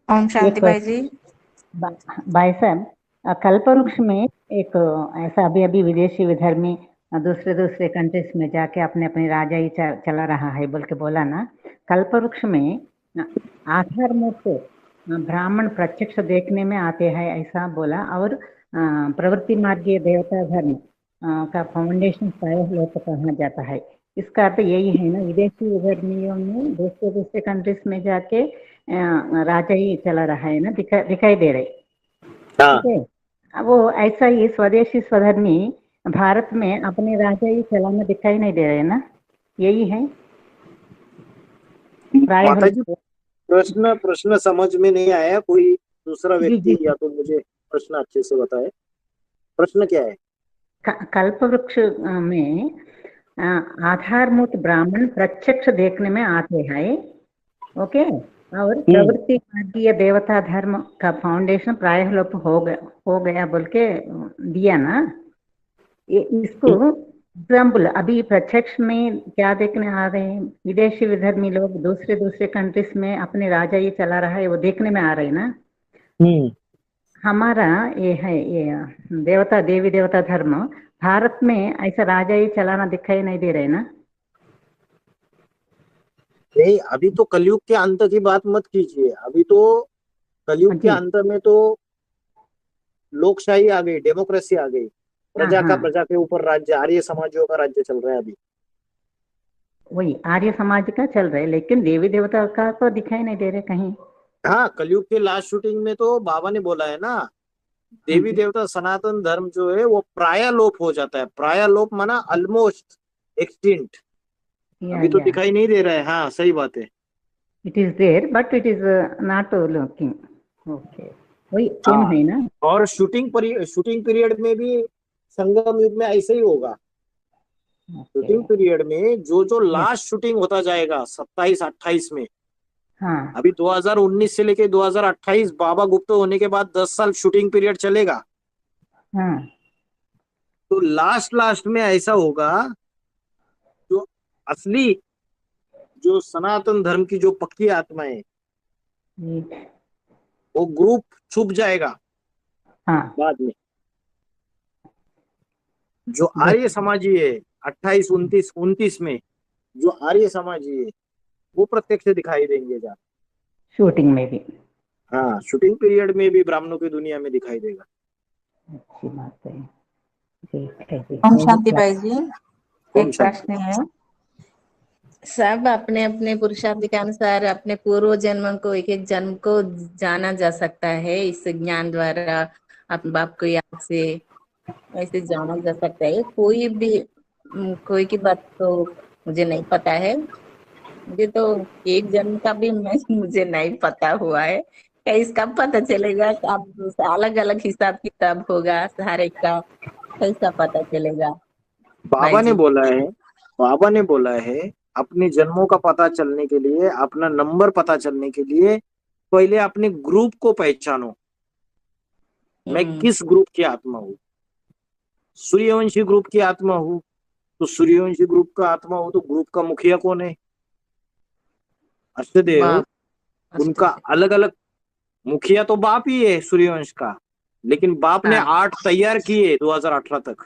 G: ओम शांति भाई जी।
F: भाई साहब, कल्पवृक्ष में एक ऐसा अभी अभी विदेशी विधर्मी दूसरे कंट्रीज में जाके अपने अपने राजा ही चला रहा है बोल के बोला ना। कल्पवृक्ष में आधार मूर्त ब्राह्मण प्रत्यक्ष देखने में आते हैं ऐसा बोला, और प्रवृत्ति मार्गीय देवता धर्म का फाउंडेशन प्रायः कहा जाता है। इसका अर्थ यही है ना, विदेशी विधर्मियों में दूसरे कंट्रीज में जाके राजा ही चला रहा है ना, दिखाई दे रहे। ठीक है, वो ऐसा ही स्वदेशी स्वधर्मी भारत में अपने राजा ही चलाना दिखाई नहीं दे रहे ना, यही है
B: प्रश्न समझ में नहीं आया। कोई दूसरा व्यक्ति या तो मुझे प्रश्न अच्छे से बताए, प्रश्न क्या है।
F: कल्पवृक्ष में आधारभूत ब्राह्मण प्रत्यक्ष देखने में आते हैं, ओके, और प्रवृत्ति मार्गीय देवता धर्म का फाउंडेशन प्रायः लोप हो गया बोल के दिया ना। इसको एग्जाम्पल अभी प्रत्यक्ष में क्या देखने आ रहे हैं, विदेशी विधर्मी लोग दूसरे कंट्रीज में अपने राजा ये चला रहा है वो देखने में आ रहे हैं ना। हमारा ये है ये देवी देवता धर्म भारत में ऐसा राजा ही चलाना दिखाई नहीं दे रहे ना।
B: नहीं, अभी तो कलयुग के अंत की बात मत कीजिए। अभी तो कलयुग के अंत में तो लोकशाही आ गई, डेमोक्रेसी आ गई, प्रजा का प्रजा के ऊपर राज्य, आर्य समाजों का राज्य चल रहा है अभी।
F: वही आर्य समाज का चल रहा है, लेकिन देवी देवता का तो दिखाई नहीं दे रहे कहीं।
B: हाँ, कलयुग के लास्ट शूटिंग में तो बाबा ने बोला है ना, देवी देवता सनातन धर्म जो है वो प्रायलोप हो जाता है। प्रायलोप माना ऑलमोस्ट एक्सटिंक्ट, अभी तो दिखाई नहीं दे रहा है। हाँ, सही बात है।
F: It is there but it is not looking, okay, वही सेम है ना।
B: और शूटिंग पीरियड में भी संगम युग में ऐसे ही होगा। शूटिंग पीरियड में जो लास्ट शूटिंग होता जाएगा 27-28 में,
F: हाँ,
B: अभी 2019 से लेके 2028 बाबा गुप्त होने के बाद 10 साल शूटिंग पीरियड चलेगा।
F: हाँ,
B: तो लास्ट में ऐसा होगा, जो असली जो सनातन धर्म की जो पक्की आत्मा है वो ग्रुप छुप जाएगा।
F: हाँ,
B: बाद में जो आर्य समाजी है 28, 29 में जो आर्य समाजी है वो प्रत्यक्ष दिखाई देंगे जा
F: शूटिंग में भी।
B: हाँ, शूटिंग पीरियड में भी ब्राह्मणों की दुनिया में दिखाई देगा।
F: अच्छी बात है। ठीक है।
G: ओम शांति भाई जी, एक प्रश्न है। सब अपने अपने पुरुषार्थ के अनुसार अपने पूर्व जन्म को, एक एक जन्म को जाना जा सकता है इस ज्ञान द्वारा, अपने बाप को याद से ऐसे जाना जा सकता है। कोई की बात तो मुझे नहीं पता है, मुझे तो एक जन्म का भी मुझे नहीं पता हुआ है। क्या इसका पता चलेगा? अब अलग अलग हिसाब किताब होगा हर एक का, कैसा पता चलेगा?
B: बाबा ने बोला है अपने जन्मों का पता चलने के लिए, अपना नंबर पता चलने के लिए पहले अपने ग्रुप को पहचानो। मैं किस ग्रुप की आत्मा हूँ? सूर्यवंशी ग्रुप की आत्मा हूँ तो सूर्यवंशी ग्रुप का आत्मा हो तो ग्रुप का मुखिया कौन है? अष्टदेव। उनका अलग अलग मुखिया तो बाप ही है सूर्यवंश का, लेकिन बाप ने 8 तैयार किए 2018 तक,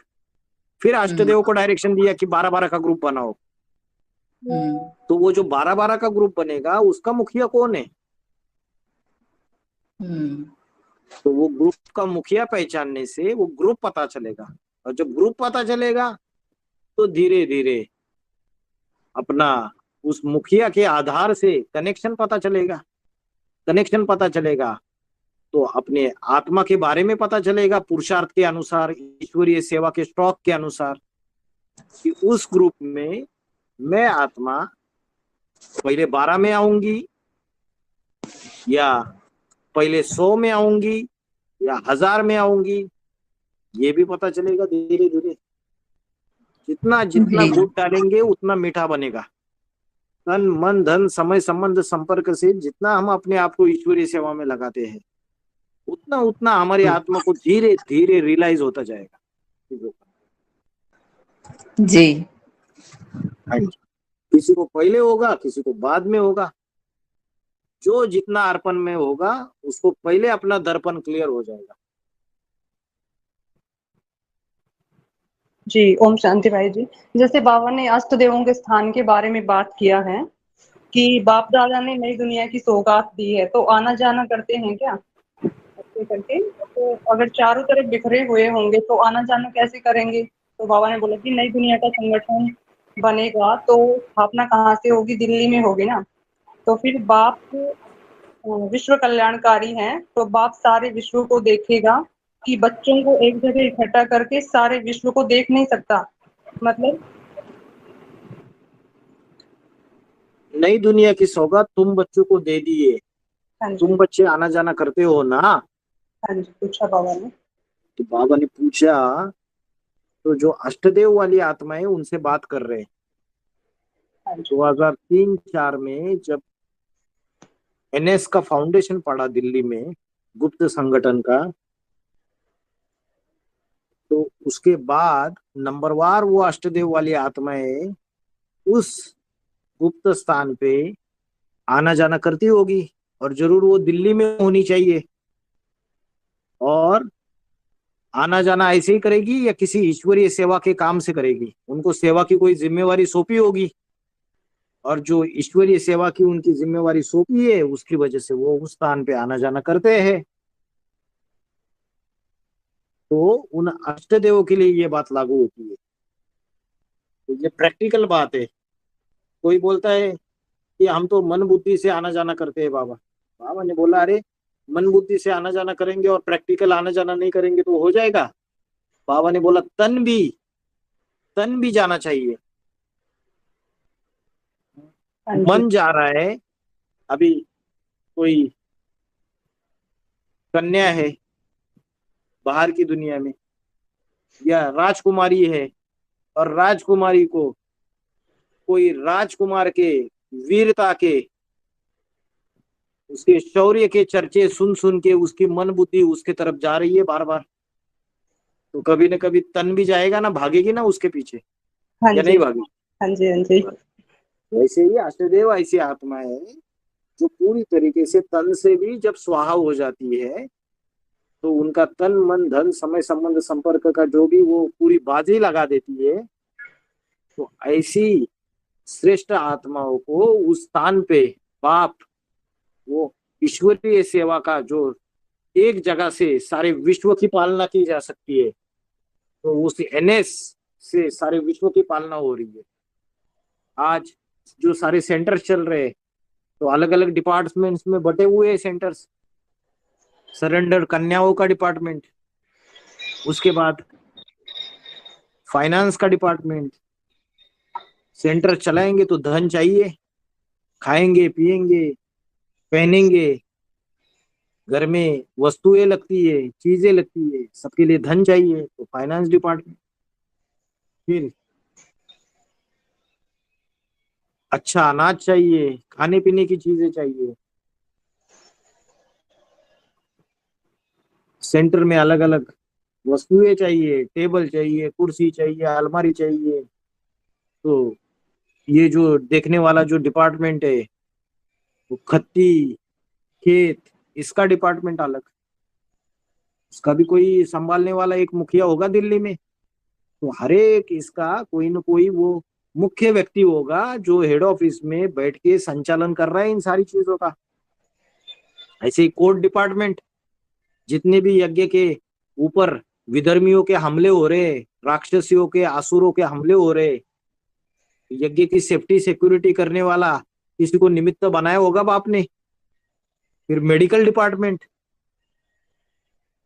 B: फिर अष्टदेव को डायरेक्शन दिया कि 12-12 का ग्रुप बनाओ। तो वो जो 12-12 का ग्रुप बनेगा उसका मुखिया कौन है? तो वो ग्रुप का मुखिया पहचानने से वो ग्रुप पता चलेगा, और जब ग्रुप पता चलेगा तो धीरे धीरे अपना उस मुखिया के आधार से कनेक्शन पता चलेगा। कनेक्शन पता चलेगा, तो अपने आत्मा के बारे में पता चलेगा पुरुषार्थ के अनुसार, ईश्वरीय सेवा के स्टॉक के अनुसार, कि उस ग्रुप में मैं आत्मा पहले 12 में आऊंगी या पहले 100 में आऊंगी या 1000 में आऊंगी, ये भी पता चलेगा धीरे धीरे। जितना जितना गुड़ डालेंगे उतना मीठा बनेगा। तन मन धन समय संबंध संपर्क से जितना हम अपने आप को ईश्वरीय सेवा में लगाते हैं, उतना उतना हमारी आत्मा को धीरे धीरे रियलाइज होता जाएगा।
G: जी।
B: हाँ जी, किसी को पहले होगा, किसी को बाद में होगा। जो जितना अर्पण में होगा उसको पहले अपना दर्पण क्लियर हो जाएगा।
E: जी, ओम शांति भाई जी। जैसे बाबा ने अष्ट देवों के स्थान के बारे में बात किया है कि बाप दादा ने नई दुनिया की सौगात दी है, तो आना जाना करते हैं क्या ऐसे करके? तो अगर चारों तरफ बिखरे हुए होंगे तो आना जाना कैसे करेंगे? तो बाबा ने बोला कि नई दुनिया का संगठन बनेगा तो स्थापना कहाँ से होगी? दिल्ली में होगी ना। तो फिर बाप विश्व कल्याणकारी हैं, तो बाप सारे विश्व को देखेगा कि बच्चों को एक जगह इकट्ठा करके सारे विश्व को देख नहीं सकता। मतलब
B: नई दुनिया की सौगात तुम बच्चों को दे दिए।
E: हाँ जी,
B: तुम बच्चे आना जाना करते हो ना?
E: हाँ जी, पूछा बाबा ने।
B: तो बाबा ने पूछा, तो जो अष्टदेव वाली आत्माएं उनसे बात कर रहे हैं।
E: हाँ जी,
B: 2003-4 में जब एनएस का फाउंडेशन पड़ा दिल्ली में, गुप्त संगठन का, तो उसके बाद नंबरवार वो अष्टदेव वाली आत्माएं उस गुप्त स्थान पे आना जाना करती होगी, और जरूर वो दिल्ली में होनी चाहिए। और आना जाना ऐसे ही करेगी या किसी ईश्वरीय सेवा के काम से करेगी? उनको सेवा की कोई जिम्मेवारी सौंपी होगी, और जो ईश्वरीय सेवा की उनकी जिम्मेवारी सौंपी है उसकी वजह से वो उस स्थान पे आना जाना करते हैं। तो उन अष्टदेवों के लिए ये बात लागू होती है। तो ये प्रैक्टिकल बात है। कोई बोलता है कि हम तो मन बुद्धि से आना जाना करते हैं बाबा। बाबा ने बोला, अरे मन बुद्धि से आना जाना करेंगे और प्रैक्टिकल आना जाना नहीं करेंगे तो हो जाएगा? बाबा ने बोला तन भी जाना चाहिए। मन जा रहा है, अभी कोई कन्या है बाहर की दुनिया में, या राजकुमारी है, और राजकुमारी को कोई राजकुमार के वीरता के, उसके शौर्य के चर्चे सुन सुन के उसकी मन बुद्धि उसके तरफ जा रही है बार बार, तो कभी न कभी तन भी जाएगा ना, भागेगी ना उसके पीछे।
E: हाँ
B: या
E: जी,
B: नहीं भागी?
E: हाँ जी, हाँ जी।
B: वैसे ही अष्टदेव ऐसी आत्माएं हैं जो पूरी तरीके से तन से भी जब स्वाहा हो जाती है, तो उनका तन मन धन समय संबंध संपर्क का जो भी वो पूरी बाजी लगा देती है। तो ऐसी श्रेष्ठ आत्माओं को उस स्थान पे बाप वो ईश्वरीय सेवा का, जो एक जगह से सारे विश्व की पालना की जा सकती है, तो उस एनएस से सारे विश्व की पालना हो रही है। आज जो सारे सेंटर चल रहे हैं, तो अलग अलग डिपार्टमेंट्स में बटे हुए हैं सेंटर्स। सरेंडर कन्याओं का डिपार्टमेंट, उसके बाद फाइनेंस का डिपार्टमेंट। सेंटर चलाएंगे तो धन चाहिए, खाएंगे पिएंगे पहनेंगे, घर में वस्तुएं लगती है, चीजें लगती है, सबके लिए धन चाहिए, तो फाइनेंस डिपार्टमेंट। फिर अच्छा अनाज चाहिए, खाने पीने की चीजें चाहिए, सेंटर में अलग अलग वस्तुएं चाहिए, टेबल चाहिए, कुर्सी चाहिए, अलमारी चाहिए। तो ये जो देखने वाला जो डिपार्टमेंट है, वो खत्ती खेत, इसका डिपार्टमेंट अलग, इसका भी कोई संभालने वाला एक मुखिया होगा दिल्ली में। तो हर एक इसका कोई न कोई वो मुख्य व्यक्ति होगा जो हेड ऑफिस में बैठ के संचालन कर रहा है इन सारी चीजों का। ऐसे ही कोर्ट डिपार्टमेंट, जितने भी यज्ञ के ऊपर विधर्मियों के हमले हो रहे, राक्षसियों के असुरों के हमले हो रहे, यज्ञ की सेफ्टी सिक्योरिटी करने वाला किसी को निमित्त बनाया होगा बाप ने। फिर मेडिकल डिपार्टमेंट,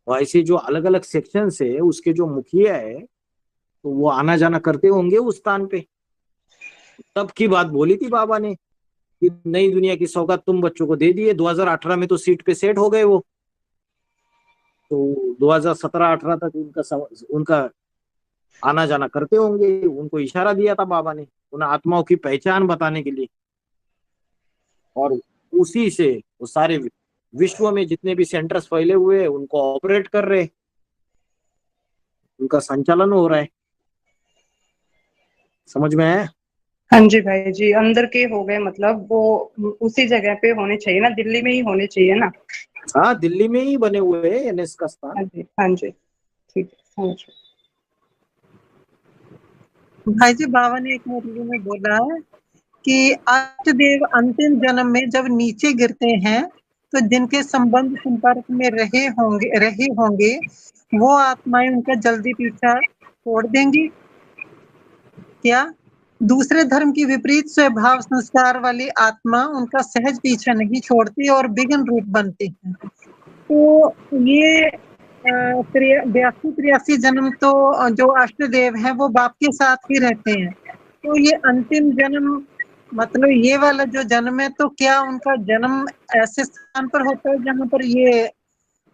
B: और ऐसे जो अलग अलग सेक्शन है उसके जो मुखिया है तो वो आना जाना करते होंगे उस स्थान पे। तब की बात बोली थी बाबा ने कि नई दुनिया की सौगात तुम बच्चों को दे दिए। 2018 में तो सीट पे सेट हो गए वो, तो 2017-18 तक उनका आना जाना करते होंगे। उनको इशारा दिया था बाबा ने उन आत्माओं की पहचान बताने के लिए, और उसी से वो सारे विश्व में जितने भी सेंटर्स फैले हुए हैं उनको ऑपरेट कर रहे, उनका संचालन हो रहा है। समझ में है?
E: हाँ जी भाई जी, अंदर के हो गए, मतलब वो उसी जगह पे होने चाहिए ना, दिल्ली में ही होने चाहिए ना।
B: हाँ, दिल्ली में ही बने हुए हैं एनएस का स्थान।
E: हाँ जी, हाँ जी, ठीक है। हाँ जी
A: भाई जी, बाबा ने एक मुरली में बोला है कि अष्टदेव अंतिम जन्म में जब नीचे गिरते हैं तो जिनके संबंध संपर्क में रहे होंगे वो आत्माएं उनका जल्दी पीछा छोड़ देंगी क्या? दूसरे धर्म की विपरीत स्वभाव संस्कार वाली आत्मा उनका सहज पीछा नहीं छोड़ती और विघ्न रूप बनती है। तो ये 82-83 जन्म तो जो अष्टदेव हैं वो बाप के साथ ही रहते हैं। तो ये अंतिम जन्म, मतलब ये वाला जो जन्म है, तो क्या उनका जन्म ऐसे स्थान पर होता है जहाँ पर ये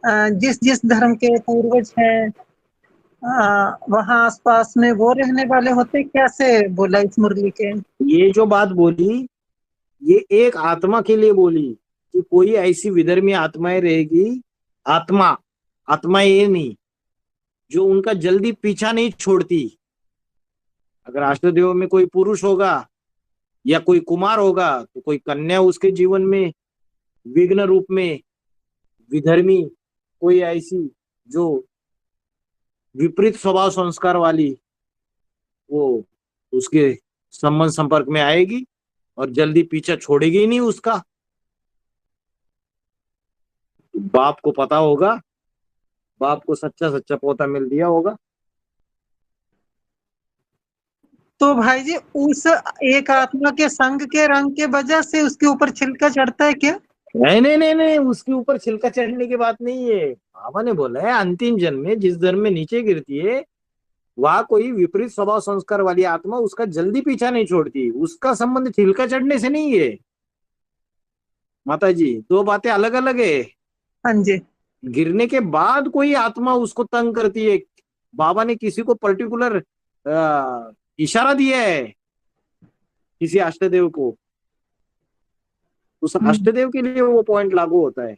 A: जिस जिस धर्म के पूर्वज हैं वहाँ आसपास में वो रहने वाले होते? कैसे बोला इस मुरली के?
B: ये जो बात बोली ये एक आत्मा के लिए बोली कि कोई ऐसी विधर्मी आत्माएं रहेगी, आत्मा ये नहीं, जो उनका जल्दी पीछा नहीं छोड़ती। अगर अष्टदेव में कोई पुरुष होगा या कोई कुमार होगा तो कोई कन्या उसके जीवन में विघ्न रूप में विधर्मी, कोई ऐसी जो विपरीत स्वभाव संस्कार वाली, वो उसके संबंध संपर्क में आएगी और जल्दी पीछा छोड़ेगी ही नहीं उसका। बाप को पता होगा, बाप को सच्चा सच्चा पोता मिल दिया होगा।
A: तो भाई जी, उस एक आत्मा के संग के रंग के वजह से उसके ऊपर छिलका चढ़ता है क्या?
B: नहीं नहीं नहीं नहीं, उसके ऊपर छिलका चढ़ने की बात नहीं है। बाबा ने बोला है अंतिम जन्म में जिस धर्म में नीचे गिरती है वह कोई विपरीत स्वभाव संस्कार वाली आत्मा उसका जल्दी पीछा नहीं छोड़ती। उसका संबंध छिलका चढ़ने से नहीं है माता जी, दो बातें अलग अलग है।
A: हाँ जी।
B: गिरने के बाद कोई आत्मा उसको तंग करती है, बाबा ने किसी को पर्टिकुलर इशारा दिया है किसी अष्टदेव को, उस अष्टदेव के लिए वो पॉइंट लागू होता है।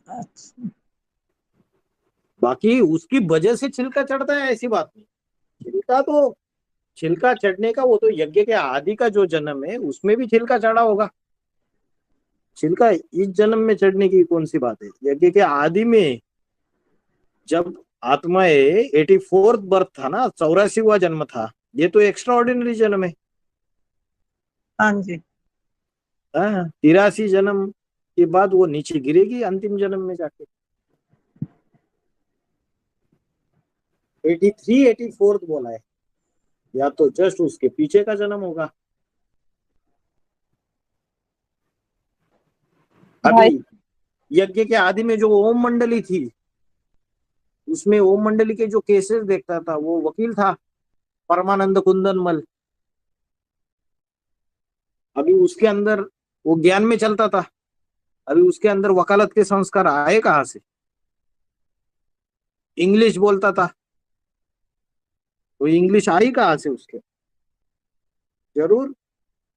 A: अच्छा।
B: बाकी उसकी वजह से छिलका चढ़ता है ऐसी बात नहीं। छिलका चढ़ने का वो तो यज्ञ के आदि का जो जन्म है उसमें भी छिलका चढ़ा होगा। छिलका इस जन्म में चढ़ने की कौन सी बात है? यज्ञ के आदि में जब आत्माएं 84th बर्थ था ना, 84वां जन्म था, ये तो एक्स्ट्रा ऑर्डिनरी जन्म है।
A: हाँ जी।
B: 83 जन्म के बाद वो नीचे गिरेगी अंतिम जन्म में जाके। 83 84th बोला है, या तो जस्ट उसके पीछे का जन्म होगा। अभी यज्ञ के आदि में जो ओम मंडली थी उसमें ओम मंडली के जो केसेस देखता था वो वकील था परमानंद कुंदनमल। अभी उसके अंदर वो ज्ञान में चलता था, अभी उसके अंदर वकालत के संस्कार आए कहाँ से? इंग्लिश बोलता था तो इंग्लिश आई कहाँ से उसके? जरूर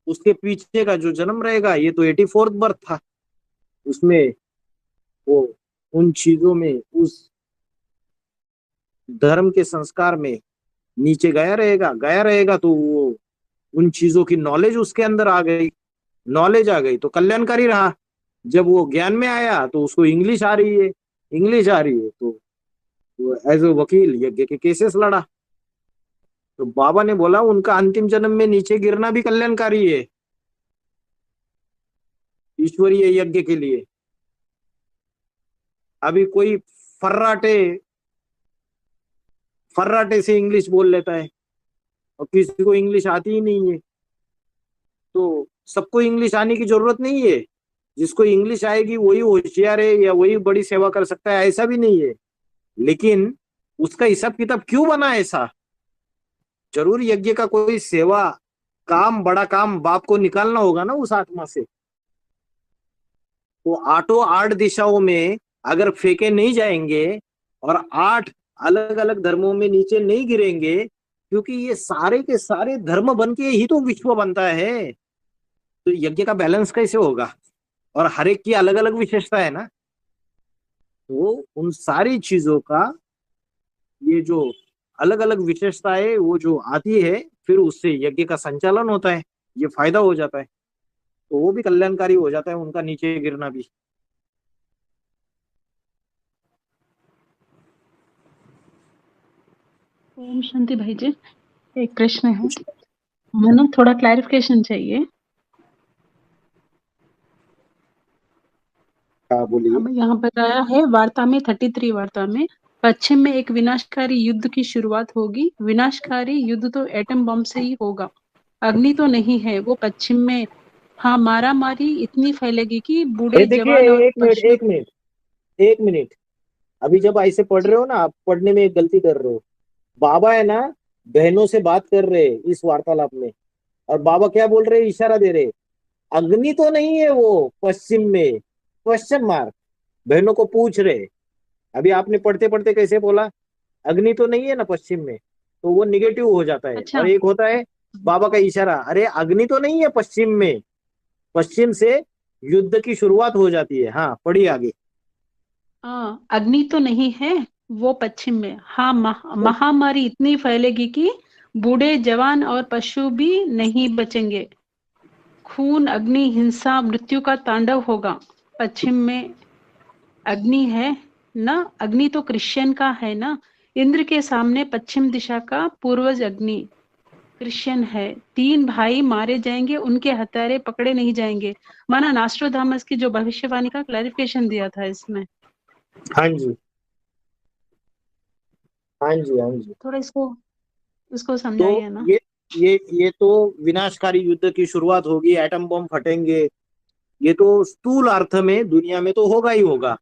B: उसके पीछे का जो जन्म रहेगा, ये तो 84th बर्थ था, उसमें वो उन चीजों में उस धर्म के संस्कार में नीचे गया रहेगा तो वो उन चीजों की नॉलेज उसके अंदर आ गई, नॉलेज आ गई तो कल्याणकारी रहा। जब वो ज्ञान में आया तो उसको इंग्लिश आ रही है तो एज ए वकील यज्ञ के केसेस लड़ा। तो बाबा ने बोला उनका अंतिम जन्म में नीचे गिरना भी कल्याणकारी है ईश्वरीय यज्ञ के लिए। अभी कोई फर्राटे से इंग्लिश बोल लेता है और किसी को इंग्लिश आती ही नहीं है, तो सबको इंग्लिश आने की जरूरत नहीं है। जिसको इंग्लिश आएगी वही होशियार है या वही बड़ी सेवा कर सकता है, ऐसा भी नहीं है। लेकिन उसका हिसाब किताब क्यों बना ऐसा? जरूर यज्ञ का कोई सेवा काम, बड़ा काम बाप को निकालना होगा ना उस आत्मा से। तो आठों 8 दिशाओं में अगर फेंके नहीं जाएंगे और 8 अलग अलग धर्मों में नीचे नहीं गिरेंगे, क्योंकि ये सारे के सारे धर्म बन के ही तो विश्व बनता है, तो यज्ञ का बैलेंस कैसे होगा? और हर एक की अलग अलग विशेषता है ना। तो उन सारी चीजों का ये जो अलग अलग विशेषता है वो जो आती है, फिर उससे यज्ञ का संचालन होता है, ये फायदा हो जाता है, तो वो भी कल्याणकारी हो जाता है उनका नीचे गिरना भी।
H: ओम शांति भाई जी, एक प्रश्न है, मैंने थोड़ा क्लैरिफिकेशन चाहिए।
B: बोलिए।
H: अब यहाँ बताया है वार्ता में 33 वार्ता में, पश्चिम में एक विनाशकारी युद्ध की शुरुआत होगी। विनाशकारी युद्ध तो एटम बम से ही होगा, अग्नि तो नहीं है वो पश्चिम में। हाँ, मारा मारी इतनी फैलेगी कि बूढ़े
B: देखिए,
H: जवान और
B: एक मिनट, अभी जब ऐसे पढ़ रहे हो ना, आप पढ़ने में एक गलती कर रहे हो। बाबा है ना, बहनों से बात कर रहे इस वार्तालाप में, और बाबा क्या बोल रहे, इशारा दे रहे, अग्नि तो नहीं है वो पश्चिम में, क्वेश्चन मार्क, बहनों को पूछ रहे। अभी आपने पढ़ते पढ़ते कैसे बोला, अग्नि तो नहीं है ना पश्चिम में, तो वो निगेटिव हो जाता है।
H: अच्छा।
B: और एक होता है बाबा का इशारा, अरे अग्नि तो नहीं है पश्चिम में, पश्चिम से युद्ध की शुरुआत हो जाती है। हाँ, पढ़िए आगे।
H: हाँ, अग्नि तो नहीं है वो पश्चिम में। हाँ, महामारी इतनी फैलेगी कि बूढ़े जवान और पशु भी नहीं बचेंगे। खून, अग्नि, हिंसा, मृत्यु का तांडव होगा। पश्चिम में अग्नि है ना, अग्नि तो क्रिश्चियन का है ना। इंद्र के सामने पश्चिम दिशा का पूर्वज अग्नि क्रिश्चियन है। 3 भाई मारे जाएंगे, उनके हत्यारे पकड़े नहीं जाएंगे। माना नास्ट्रोडामस की जो भविष्यवाणी का क्लैरिफिकेशन दिया था इसमें।
B: हाँ जी, हाँ जी, हाँ जी।
H: थोड़ा इसको
B: तो
H: समझाइए ना।
B: ये तो विनाशकारी युद्ध की शुरुआत होगी, एटम बम फटेंगे, ये तो स्थूल अर्थ में दुनिया में तो होगा ही होगा।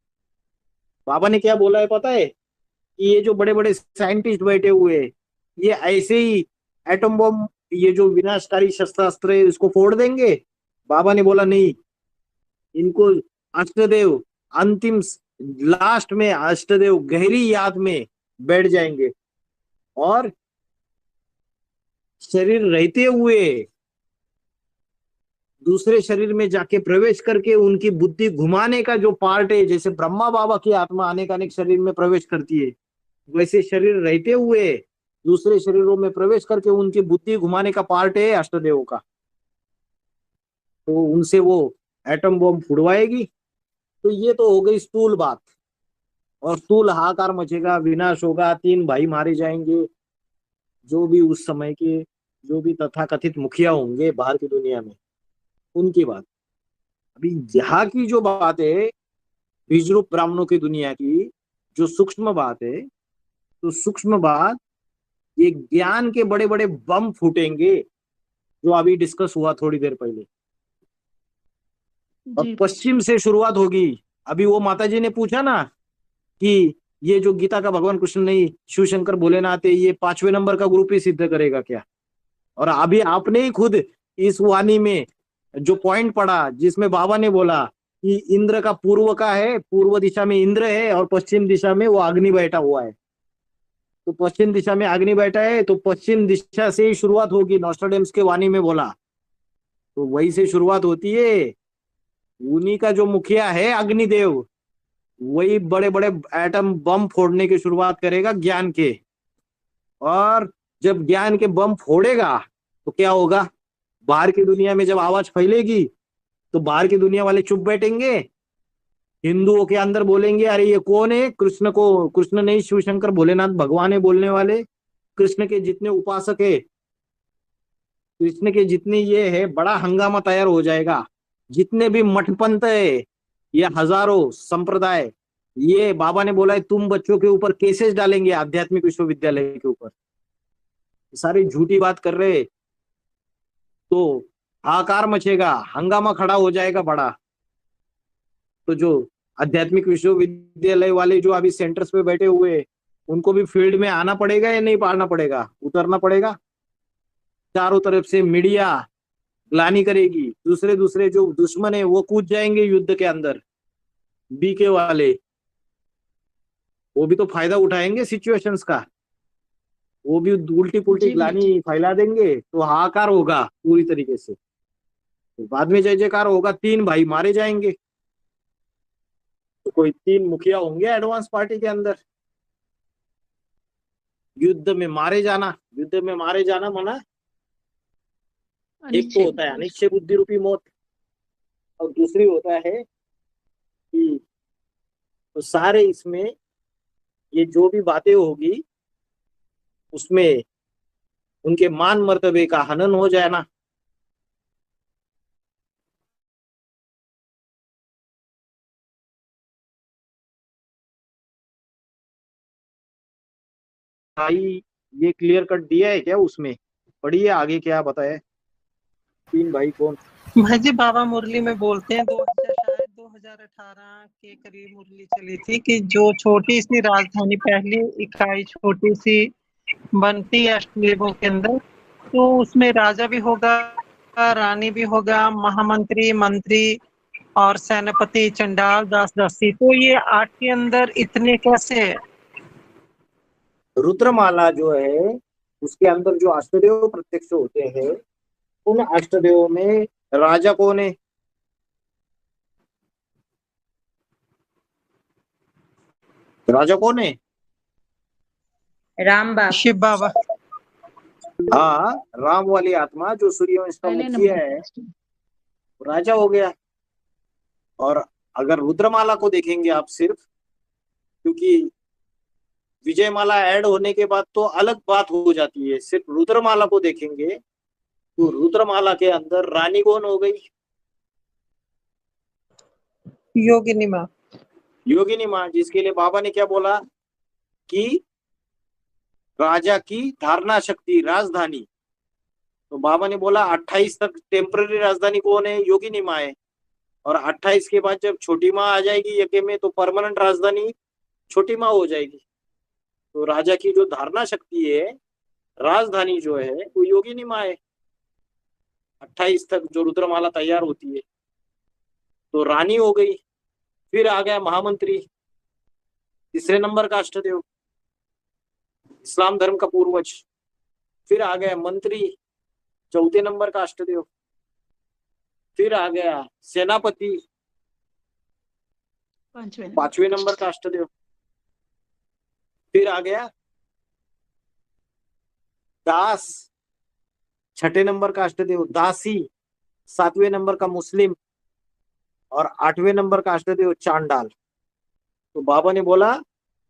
B: बाबा ने क्या बोला है पता है, कि ये जो बड़े बड़े साइंटिस्ट बैठे हुए हैं, ये ऐसे ही एटम बम, ये जो विनाशकारी शस्त्रास्त्र है इसको फोड़ देंगे। बाबा ने बोला नहीं, इनको अष्टदेव अंतिम लास्ट में अष्टदेव गहरी याद में बैठ जाएंगे, और शरीर रहते हुए दूसरे शरीर में जाके प्रवेश करके उनकी बुद्धि घुमाने का जो पार्ट है, जैसे ब्रह्मा बाबा की आत्मा अनेक अनेक शरीर में प्रवेश करती है, वैसे शरीर रहते हुए दूसरे शरीरों में प्रवेश करके उनकी बुद्धि घुमाने का पार्ट है अष्टदेवों का। तो उनसे वो एटम बम फुड़वाएगी। तो ये तो हो गई स्थूल बात, और स्थूल हाहाकार मचेगा, विनाश होगा, 3 भाई मारे जाएंगे, जो भी उस समय के जो भी तथाकथित मुखिया होंगे बाहर की दुनिया में, उनकी बात। अभी यहाँ की जो बात है, बीज रूप ब्राह्मणों की दुनिया की जो सूक्ष्म बात है, तो सूक्ष्म बात, ये ज्ञान के बड़े बड़े बम फूटेंगे, जो अभी डिस्कस हुआ थोड़ी देर पहले, और पश्चिम से शुरुआत होगी। अभी वो माताजी ने पूछा ना कि ये जो गीता का भगवान कृष्ण नहीं, शिव शंकर भोलेनाथ है, ये 5वें नंबर का ग्रुप ही सिद्ध करेगा क्या? और अभी आपने ही खुद इस वाणी में जो पॉइंट पढ़ा, जिसमें बाबा ने बोला कि इंद्र का पूर्व का है, पूर्व दिशा में इंद्र है और पश्चिम दिशा में वो अग्नि बैठा हुआ है। तो पश्चिम दिशा में अग्नि बैठा है, तो पश्चिम दिशा से ही शुरुआत होगी, नॉस्ट्राडेम्स के वाणी में बोला। तो वही से शुरुआत होती है। उन्हीं का जो मुखिया है अग्निदेव, वही बड़े बड़े एटम बम फोड़ने की शुरुआत करेगा ज्ञान के। और जब ज्ञान के बम फोड़ेगा तो क्या होगा, बाहर की दुनिया में जब आवाज फैलेगी तो बाहर की दुनिया वाले चुप बैठेंगे, हिंदुओं के अंदर बोलेंगे अरे ये कौन है, कृष्ण को, कृष्ण नहीं शिव शंकर भोलेनाथ भगवान है बोलने वाले, कृष्ण के जितने उपासक है, कृष्ण के जितने ये है, बड़ा हंगामा तैयार हो जाएगा। जितने भी मठपंथ है, ये हजारों संप्रदाय, ये बाबा ने बोला है तुम बच्चों के ऊपर केसेस डालेंगे आध्यात्मिक विश्वविद्यालय के ऊपर, सारी झूठी बात कर रहे, तो आकार मचेगा, हंगामा खड़ा हो जाएगा बड़ा। तो जो आध्यात्मिक विश्वविद्यालय वाले जो अभी सेंटर्स पे बैठे हुए हैं, उनको भी फील्ड में आना पड़ेगा या नहीं आना पड़ेगा, उतरना पड़ेगा। चारों तरफ से मीडिया ग्लानी करेगी, दूसरे दूसरे जो दुश्मन है वो कूद जाएंगे युद्ध के अंदर, बीके वाले वो भी तो फायदा उठाएंगे सिचुएशंस का, वो भी उल्टी पुल्टी ग्लानी फैला देंगे, तो हाहाकार होगा पूरी तरीके से। तो बाद में जय जयकार होगा, 3 भाई मारे जाएंगे, तो कोई 3 मुखिया होंगे एडवांस पार्टी के अंदर। युद्ध में मारे जाना, युद्ध में मारे जाना माना एक तो होता है अनिश्चय बुद्धि रूपी मौत, और दूसरी होता है कि तो सारे इसमें ये जो भी बातें होगी उसमें उनके मान मर्तबे का हनन हो जाए ना। भाई ये क्लियर कट दिया है क्या उसमें? पढ़िए आगे क्या बताया। 3 भाई कौन?
A: भाई जी बाबा मुरली में बोलते हैं 2018 के करीब मुरली चली थी कि जो छोटी सी राजधानी, पहली इकाई छोटी सी बनती है अष्टदेवों के अंदर, तो उसमें राजा भी होगा, रानी भी होगा, महामंत्री, मंत्री और सेनापति, चंडाल, दास दासी। तो ये 8 के अंदर इतने कैसे है?
B: रुद्रमाला जो है उसके अंदर जो अष्टदेव प्रत्यक्ष होते हैं, उन अष्टदेवों में राजा कौन है? राजा कौन है?
G: राम बाबा,
A: शिव बाबा।
B: हाँ, राम वाली आत्मा जो सूर्यवंश का मुखिया है राजा हो गया। और अगर रुद्रमाला को देखेंगे आप सिर्फ, क्योंकि विजयमाला ऐड होने के बाद तो अलग बात हो जाती है, सिर्फ रुद्रमाला को देखेंगे तो रुद्रमाला के अंदर रानी कौन हो गई?
A: योगिनी माँ।
B: योगिनी माँ, जिसके लिए बाबा ने क्या बोला कि राजा की धारणा शक्ति, राजधानी। तो बाबा ने बोला 28 तक टेम्पररी राजधानी कौन है? योगिनी माँ है। और 28 के बाद जब छोटी माँ आ जाएगी यज्ञ में, तो परमानेंट राजधानी छोटी माँ हो जाएगी। तो राजा की जो धारणा शक्ति है, राजधानी जो है, वो योगिनी माँ है। 28 तक जो रुद्रमाला तैयार होती है, तो रानी हो गई। फिर आ गया महामंत्री, 3 नंबर का अष्टदेव, इस्लाम धर्म का पूर्वज। फिर आ गया मंत्री, 4 नंबर का अष्टदेव। फिर आ गया सेनापति, 5वें नंबर का अष्टदेव। फिर आ गया दास, 6ठे नंबर का अष्टदेव। दासी, 7वें नंबर का मुस्लिम। और 8वें नंबर का अष्टदेव चांडाल। तो बाबा ने बोला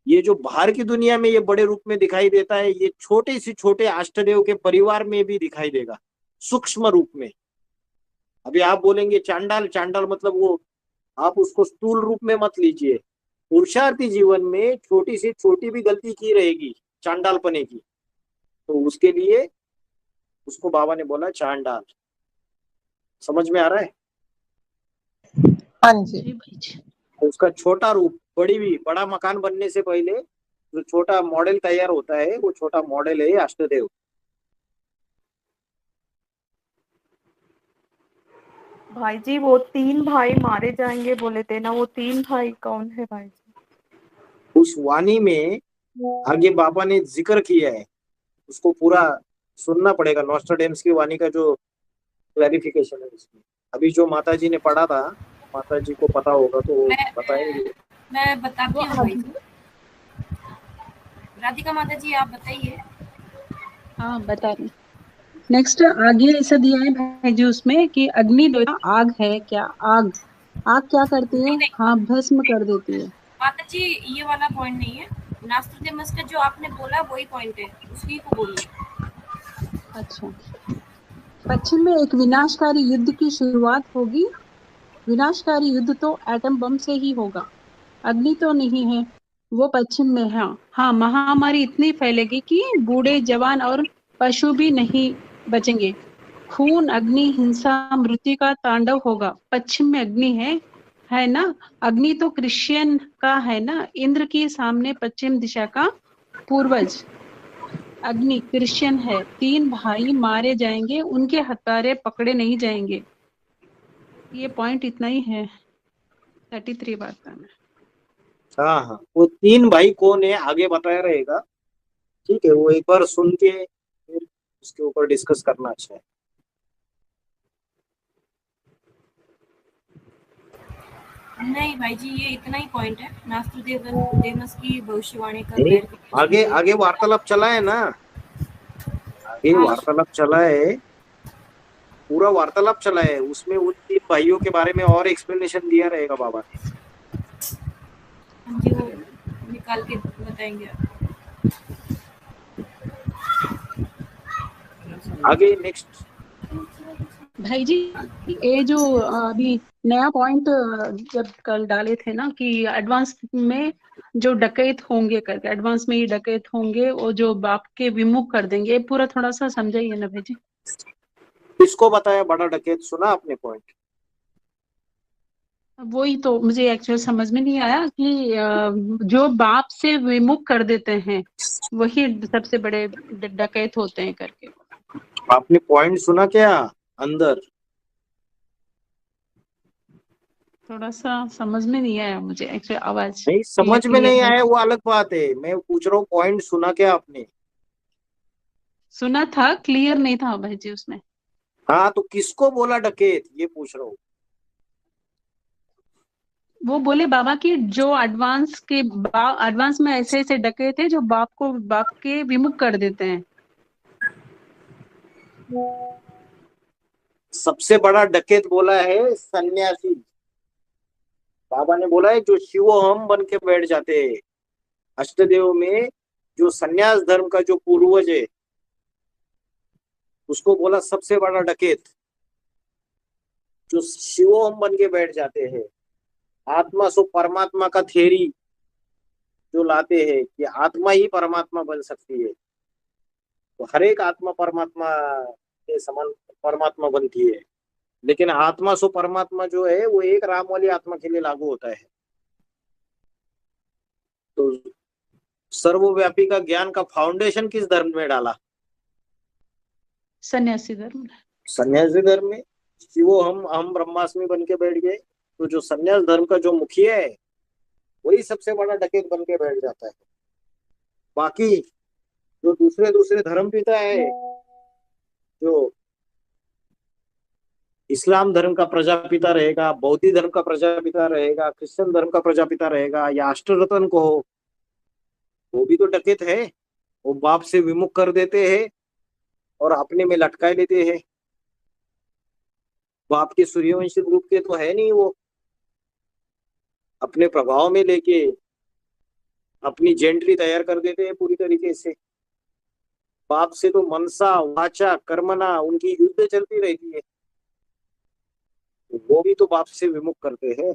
B: ये जो बाहर की दुनिया में ये बड़े रूप में दिखाई देता है, ये छोटे से छोटे अष्टदेव के परिवार में भी दिखाई देगा, सूक्ष्म रूप में। अभी आप बोलेंगे चांडाल, चांडाल मतलब वो, आप उसको स्थूल रूप में मत लीजिए। पुरुषार्थी जीवन में छोटी से छोटी भी गलती की रहेगी चांडालपने की, तो उसके लिए उसको बाबा ने बोला चांडाल। समझ में आ रहा है?
A: हाँ जी।
B: तो उसका छोटा रूप, बड़ा मकान बनने से पहले जो छोटा मॉडल तैयार होता है, वो छोटा मॉडल है अष्टदेव।
I: भाई जी वो 3 भाई मारे जाएंगे बोले थे ना, वो 3 भाई कौन है भाई जी?
B: उस वाणी में आगे बाबा ने जिक्र किया है, उसको पूरा सुनना पड़ेगा। नॉस्ट्राडेम्स की वाणी का जो क्लैरिफिकेशन है इसमें, अभी जो माता जी ने पढ़ा था, माता जी को पता होगा तो बताएंगे।
J: मैं बताती हूँ भाई जी। राधिका माता जी आप बताइए।
H: हाँ बता रही। नेक्स्ट आगे ऐसा दिया है भाई जी उसमें कि अग्नि देवता आग है क्या? आग क्या करती है? हाँ, भस्म कर देती है।
J: माता जी ये वाला पॉइंट नहीं है, नास्ट्रोडेमस का जो आपने बोला वही पॉइंट है, उसी को बोलिए।
H: अच्छा, पश्चिम में एक विनाशकारी युद्ध की शुरुआत होगी। विनाशकारी युद्ध तो एटम बम से ही होगा, अग्नि तो नहीं है, वो पश्चिम में है। हाँ, महामारी इतनी फैलेगी कि बूढ़े, जवान और पशु भी नहीं बचेंगे। खून, अग्नि, हिंसा, मृत्यु का तांडव होगा। पश्चिम में अग्नि है, है ना। अग्नि तो क्रिश्चियन का है ना, इंद्र के सामने पश्चिम दिशा का पूर्वज। अग्नि क्रिश्चियन है, 3 भाई मारे जाएंगे, उनके हत्यारे पकड़े नहीं जाएंगे। ये पॉइंट इतना ही है, 33 बात का।
B: हाँ हाँ, वो 3 भाई कौन है आगे बताया रहेगा, ठीक है, वो एक बार सुन के फिर उसके ऊपर डिस्कस करना अच्छा है।
J: नहीं भाई जी, ये इतना ही पॉइंट है। नास्त्रदेमस की भविष्यवाणी का
B: आगे आगे वार्तालाप चला है ना, आगे वार्तालाप चला है, पूरा वार्तालाप चला है, उसमें उन 3 भाइयों के बारे में और एक्सप्लेनेशन दिया रहेगा बाबा ने।
J: जी, वो निकाल के बताएंगे आपको।
B: आगे नेक्स्ट
H: भाई जी, ये जो अभी नया पॉइंट जब कल डाले थे ना कि एडवांस में जो डकैत होंगे करके, एडवांस में ही डकैत होंगे, वो जो बाप के विमुख कर देंगे, ये पूरा थोड़ा सा समझाइए ना भाई जी।
B: किसको बताया बड़ा डकैत, सुना आपने पॉइंट?
H: वही तो मुझे एक्चुअली समझ में नहीं आया कि जो बाप से विमुख कर देते हैं वही सबसे बड़े डकैत होते हैं करके।
B: आपने पॉइंट सुना क्या अंदर?
H: थोड़ा सा समझ में नहीं आया मुझे एक्चुअली, आवाज
B: नहीं समझ में नहीं आया वो अलग बात है, मैं पूछ रहा हूँ पॉइंट सुना क्या आपने?
H: सुना था, क्लियर नहीं था भाई जी उसमें।
B: हाँ तो किसको बोला डकैत, ये पूछ रहा हूँ।
H: वो बोले बाबा की जो एडवांस में ऐसे ऐसे डकैत थे जो बाप के विमुख कर देते हैं।
B: सबसे बड़ा डकैत बोला है सन्यासी। बाबा ने बोला है जो शिव हम बन के बैठ जाते हैं, अष्टदेव में जो सन्यास धर्म का जो पूर्वज है उसको बोला सबसे बड़ा डकैत, जो शिव हम बन के बैठ जाते हैं, आत्मा सो परमात्मा का थ्योरी जो लाते हैं कि आत्मा ही परमात्मा बन सकती है, तो हर एक आत्मा परमात्मा के समान परमात्मा बनती है, लेकिन आत्मा सो परमात्मा जो है वो एक राम वाली आत्मा के लिए लागू होता है। तो सर्वव्यापी का ज्ञान का फाउंडेशन किस धर्म में डाला?
H: सन्यासी धर्म।
B: सन्यासी धर्म में। शिवो हम ब्रह्मास्मि बन के बैठ गए, तो जो सन्यास धर्म का जो मुखिया है वही सबसे बड़ा डकैत बन के बैठ जाता है। बाकी जो दूसरे दूसरे धर्म पिता है, जो इस्लाम धर्म का प्रजापिता रहेगा, बौद्ध धर्म का प्रजापिता रहेगा, क्रिश्चियन धर्म का प्रजापिता रहेगा, या अष्टरत्न को हो, वो भी तो डकैत है। वो बाप से विमुख कर देते हैं और अपने में लटकाए लेते हैं। बाप के सूर्यवंशी ग्रुप के तो है नहीं, वो अपने प्रभाव में लेके अपनी जेंट्री तैयार कर देते हैं पूरी तरीके से। बाप से तो मनसा वाचा कर्मना उनकी युद्ध चलती रहती है, वो भी तो बाप से विमुख करते हैं।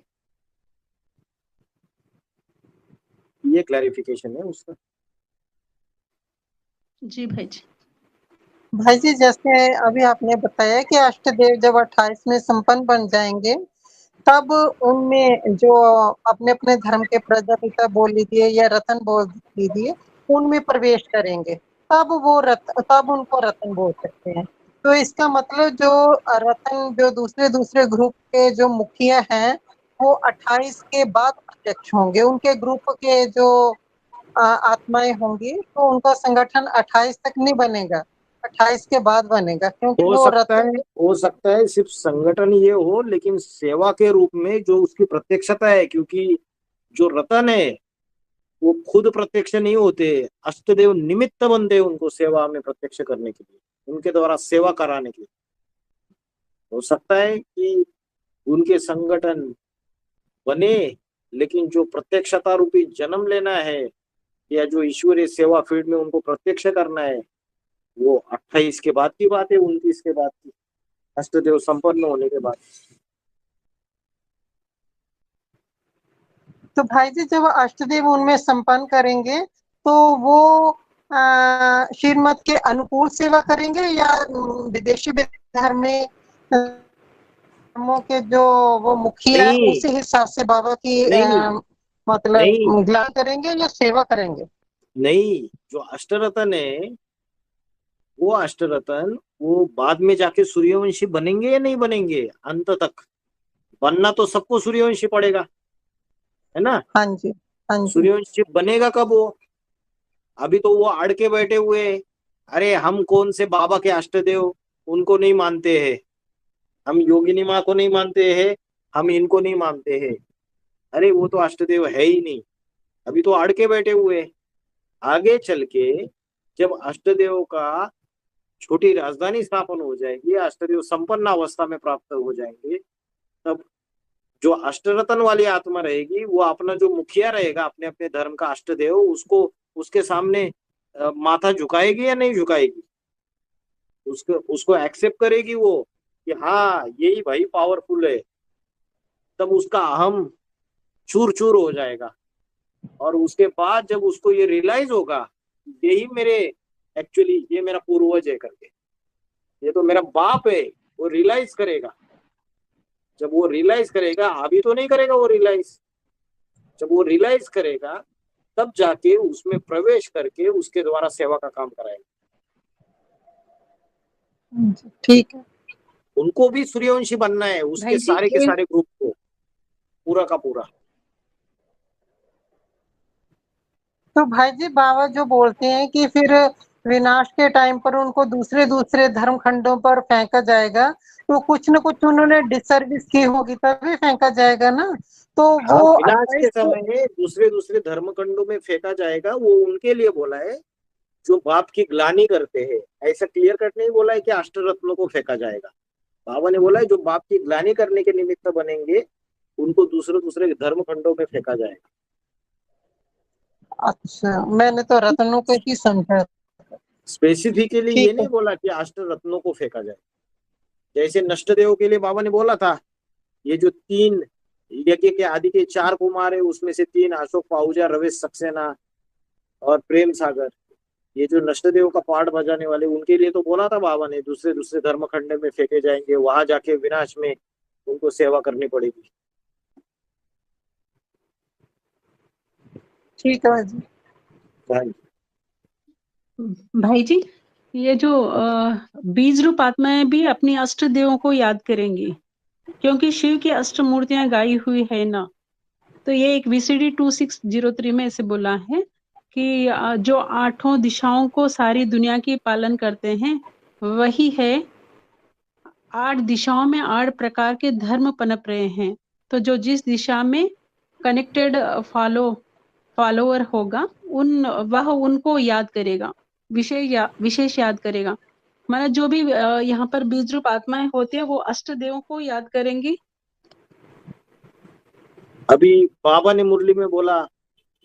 B: ये क्लैरिफिकेशन है उसका।
H: जी भाई जी।
A: भाई जी जैसे अभी आपने बताया कि अष्टदेव जब 28 में संपन्न बन जाएंगे तब उनमें जो अपने अपने धर्म के प्रजापिता बोल लीजिए या रतन बोल लीजिए, उनमें प्रवेश करेंगे, तब उनको रतन बोल सकते हैं। तो इसका मतलब जो रतन जो दूसरे दूसरे ग्रुप के जो मुखिया हैं वो 28 के बाद प्रत्यक्ष होंगे। उनके ग्रुप के जो आत्माएं होंगी तो उनका संगठन 28 तक नहीं बनेगा, 28 के बाद बनेगा, क्योंकि वो
B: हो सकता है सिर्फ संगठन ये हो, लेकिन सेवा के रूप में जो उसकी प्रत्यक्षता है, क्योंकि जो रतन है वो खुद प्रत्यक्ष नहीं होते, अष्टदेव निमित्त बनते उनको सेवा में प्रत्यक्ष करने के लिए, उनके द्वारा सेवा कराने के लिए। हो सकता है कि उनके संगठन बने, लेकिन जो प्रत्यक्षता रूपी जन्म लेना है या जो ईश्वरीय सेवा फील्ड में उनको प्रत्यक्ष करना है वो 28 के बाद की बात है, 29 के बाद की, अष्टदेव संपन्न होने के बाद।
A: तो भाई जी जब अष्टदेव उनमें संपन्न करेंगे तो वो श्रीमत के अनुकूल सेवा करेंगे या विदेशी धर्म में धर्मों के जो वो मुखिया है
B: नहीं
A: उसी हिसाब से बाबा की
B: नहीं
A: मतलब
B: नहीं
A: ग्लान करेंगे या सेवा करेंगे?
B: नहीं, जो अष्टरत्न है वो अष्टरत्न वो बाद में जाके सूर्यवंशी बनेंगे या नहीं बनेंगे? अंत तक बनना तो सबको सूर्यवंशी पड़ेगा, है ना?
A: हाँ जी, हाँ जी।
B: सूर्यवंशी बनेगा कब वो? अभी तो वो अड़ के बैठे हुए हैं। अरे हम कौन से बाबा के अष्टदेव उनको नहीं मानते हैं, हम योगिनी माँ को नहीं मानते हैं, हम इनको नहीं मानते हैं। अरे वो तो अष्टदेव है ही नहीं, अभी तो अड़ के बैठे हुए हैं। आगे चल के जब अष्टदेव का छोटी राजधानी स्थापन हो जाएगी, अष्टदेव संपन्न अवस्था में प्राप्त हो जाएंगे, तब जो अष्टरत्न वाली आत्मा रहेगी वो अपना जो मुखिया रहेगा अपने अपने धर्म का अष्टदेव, उसको उसके सामने माथा झुकाएगी या नहीं झुकाएगी? उसको उसको एक्सेप्ट करेगी वो कि हाँ यही भाई पावरफुल है। तब उसका अहम चूर चूर हो जाएगा और उसके बाद जब उसको ये रियलाइज होगा यही मेरे एक्चुअली ये मेरा पूर्वज है करके, ये तो मेरा बाप है, वो रियलाइज करेगा। जब वो रियलाइज करेगा, अभी तो नहीं करेगा वो रियलाइज, जब वो रियलाइज करेगा तब जाके उसमें प्रवेश करके उसके द्वारा सेवा का काम कराएगा।
A: ठीक है।
B: उनको भी सूर्यवंशी बनना है, उसके
H: भाई जी,
B: सारे के सारे ग्रुप को, पूरा का पूरा।
A: तो भाई जी बाबा जो बोलते हैं कि फिर विनाश के टाइम पर उनको दूसरे दूसरे धर्म खंडों पर फेंका जाएगा, तो कुछ न कुछ उन्होंने डिसर्विस की होगी तभी फेंका जाएगा ना। तो
B: हाँ,
A: वो
B: विनाश के
A: 28
B: समय दूसरे दूसरे धर्म खंडों में फेंका जाएगा, वो उनके लिए बोला है जो बाप की ग्लानी करते हैं। ऐसा क्लियर कट नहीं बोला है कि अष्टरत्नों को फेंका जाएगा। बाबा ने बोला है जो बाप की ग्लानी करने के निमित्त बनेंगे उनको दूसरे दूसरे धर्म खंडों में फेंका जाएगा।
A: अच्छा, मैंने तो रत्नों को ही समझा।
B: स्पेसिफिकली ये
A: ठीक है।
B: नहीं बोला कि अष्टरत्नों को फेंका जाए। जैसे नष्टदेव के लिए बाबा ने बोला था ये जो 3 यज्ञ के आदि के 4 कुमार है उसमें से 3 अशोक पाहुजा, रवेश सक्सेना और प्रेम सागर, ये जो नष्टदेव का पाठ बजाने वाले उनके लिए तो बोला था बाबा ने दूसरे दूसरे धर्म खंड में फेंके जाएंगे, वहां जाके विनाश में उनको सेवा करनी पड़ेगी।
A: ठीक है भाई जी।
H: भाई जी, ये जो बीज रूप आत्माएं भी अपनी अष्ट देवों को याद करेंगी, क्योंकि शिव की अष्ट मूर्तियां गाई हुई है ना। तो ये एक VCD 2603 में ऐसे बोला है कि जो 8 दिशाओं को सारी दुनिया की पालन करते हैं वही है 8 दिशाओं में 8 प्रकार के धर्म पनप रहे हैं। तो जो जिस दिशा में कनेक्टेड फॉलोअर होगा वह उनको याद करेगा, विशेष याद करेगा। मतलब जो भी यहाँ पर बीज रूप आत्माएं होती है वो अष्ट देवों को याद करेंगी।
B: अभी बाबा ने मुरली में बोला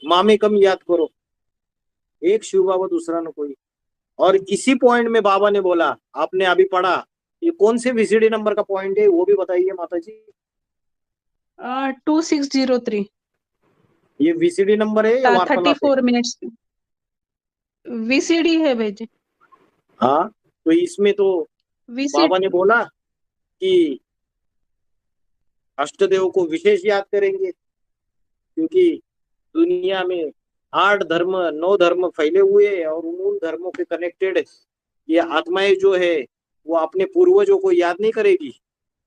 B: मामे कम याद करो, एक शिव बाबा दूसरा न कोई। और इसी पॉइंट में बाबा ने बोला, आपने अभी पढ़ा, ये कौन से VCD नंबर का पॉइंट है वो भी बताइए माता जी।
H: 2603
B: ये VCD नंबर है या वार्तालाप है?
H: 34 मिनट्स VCD है भाई जी।
B: हाँ, तो इसमें तो बाबा ने बोला कि अष्टदेव को विशेष याद करेंगे क्योंकि दुनिया में 8 धर्म 9 धर्म फैले हुए हैं और उन धर्मों के कनेक्टेड ये आत्माएं जो है वो अपने पूर्वजों को याद नहीं करेगी,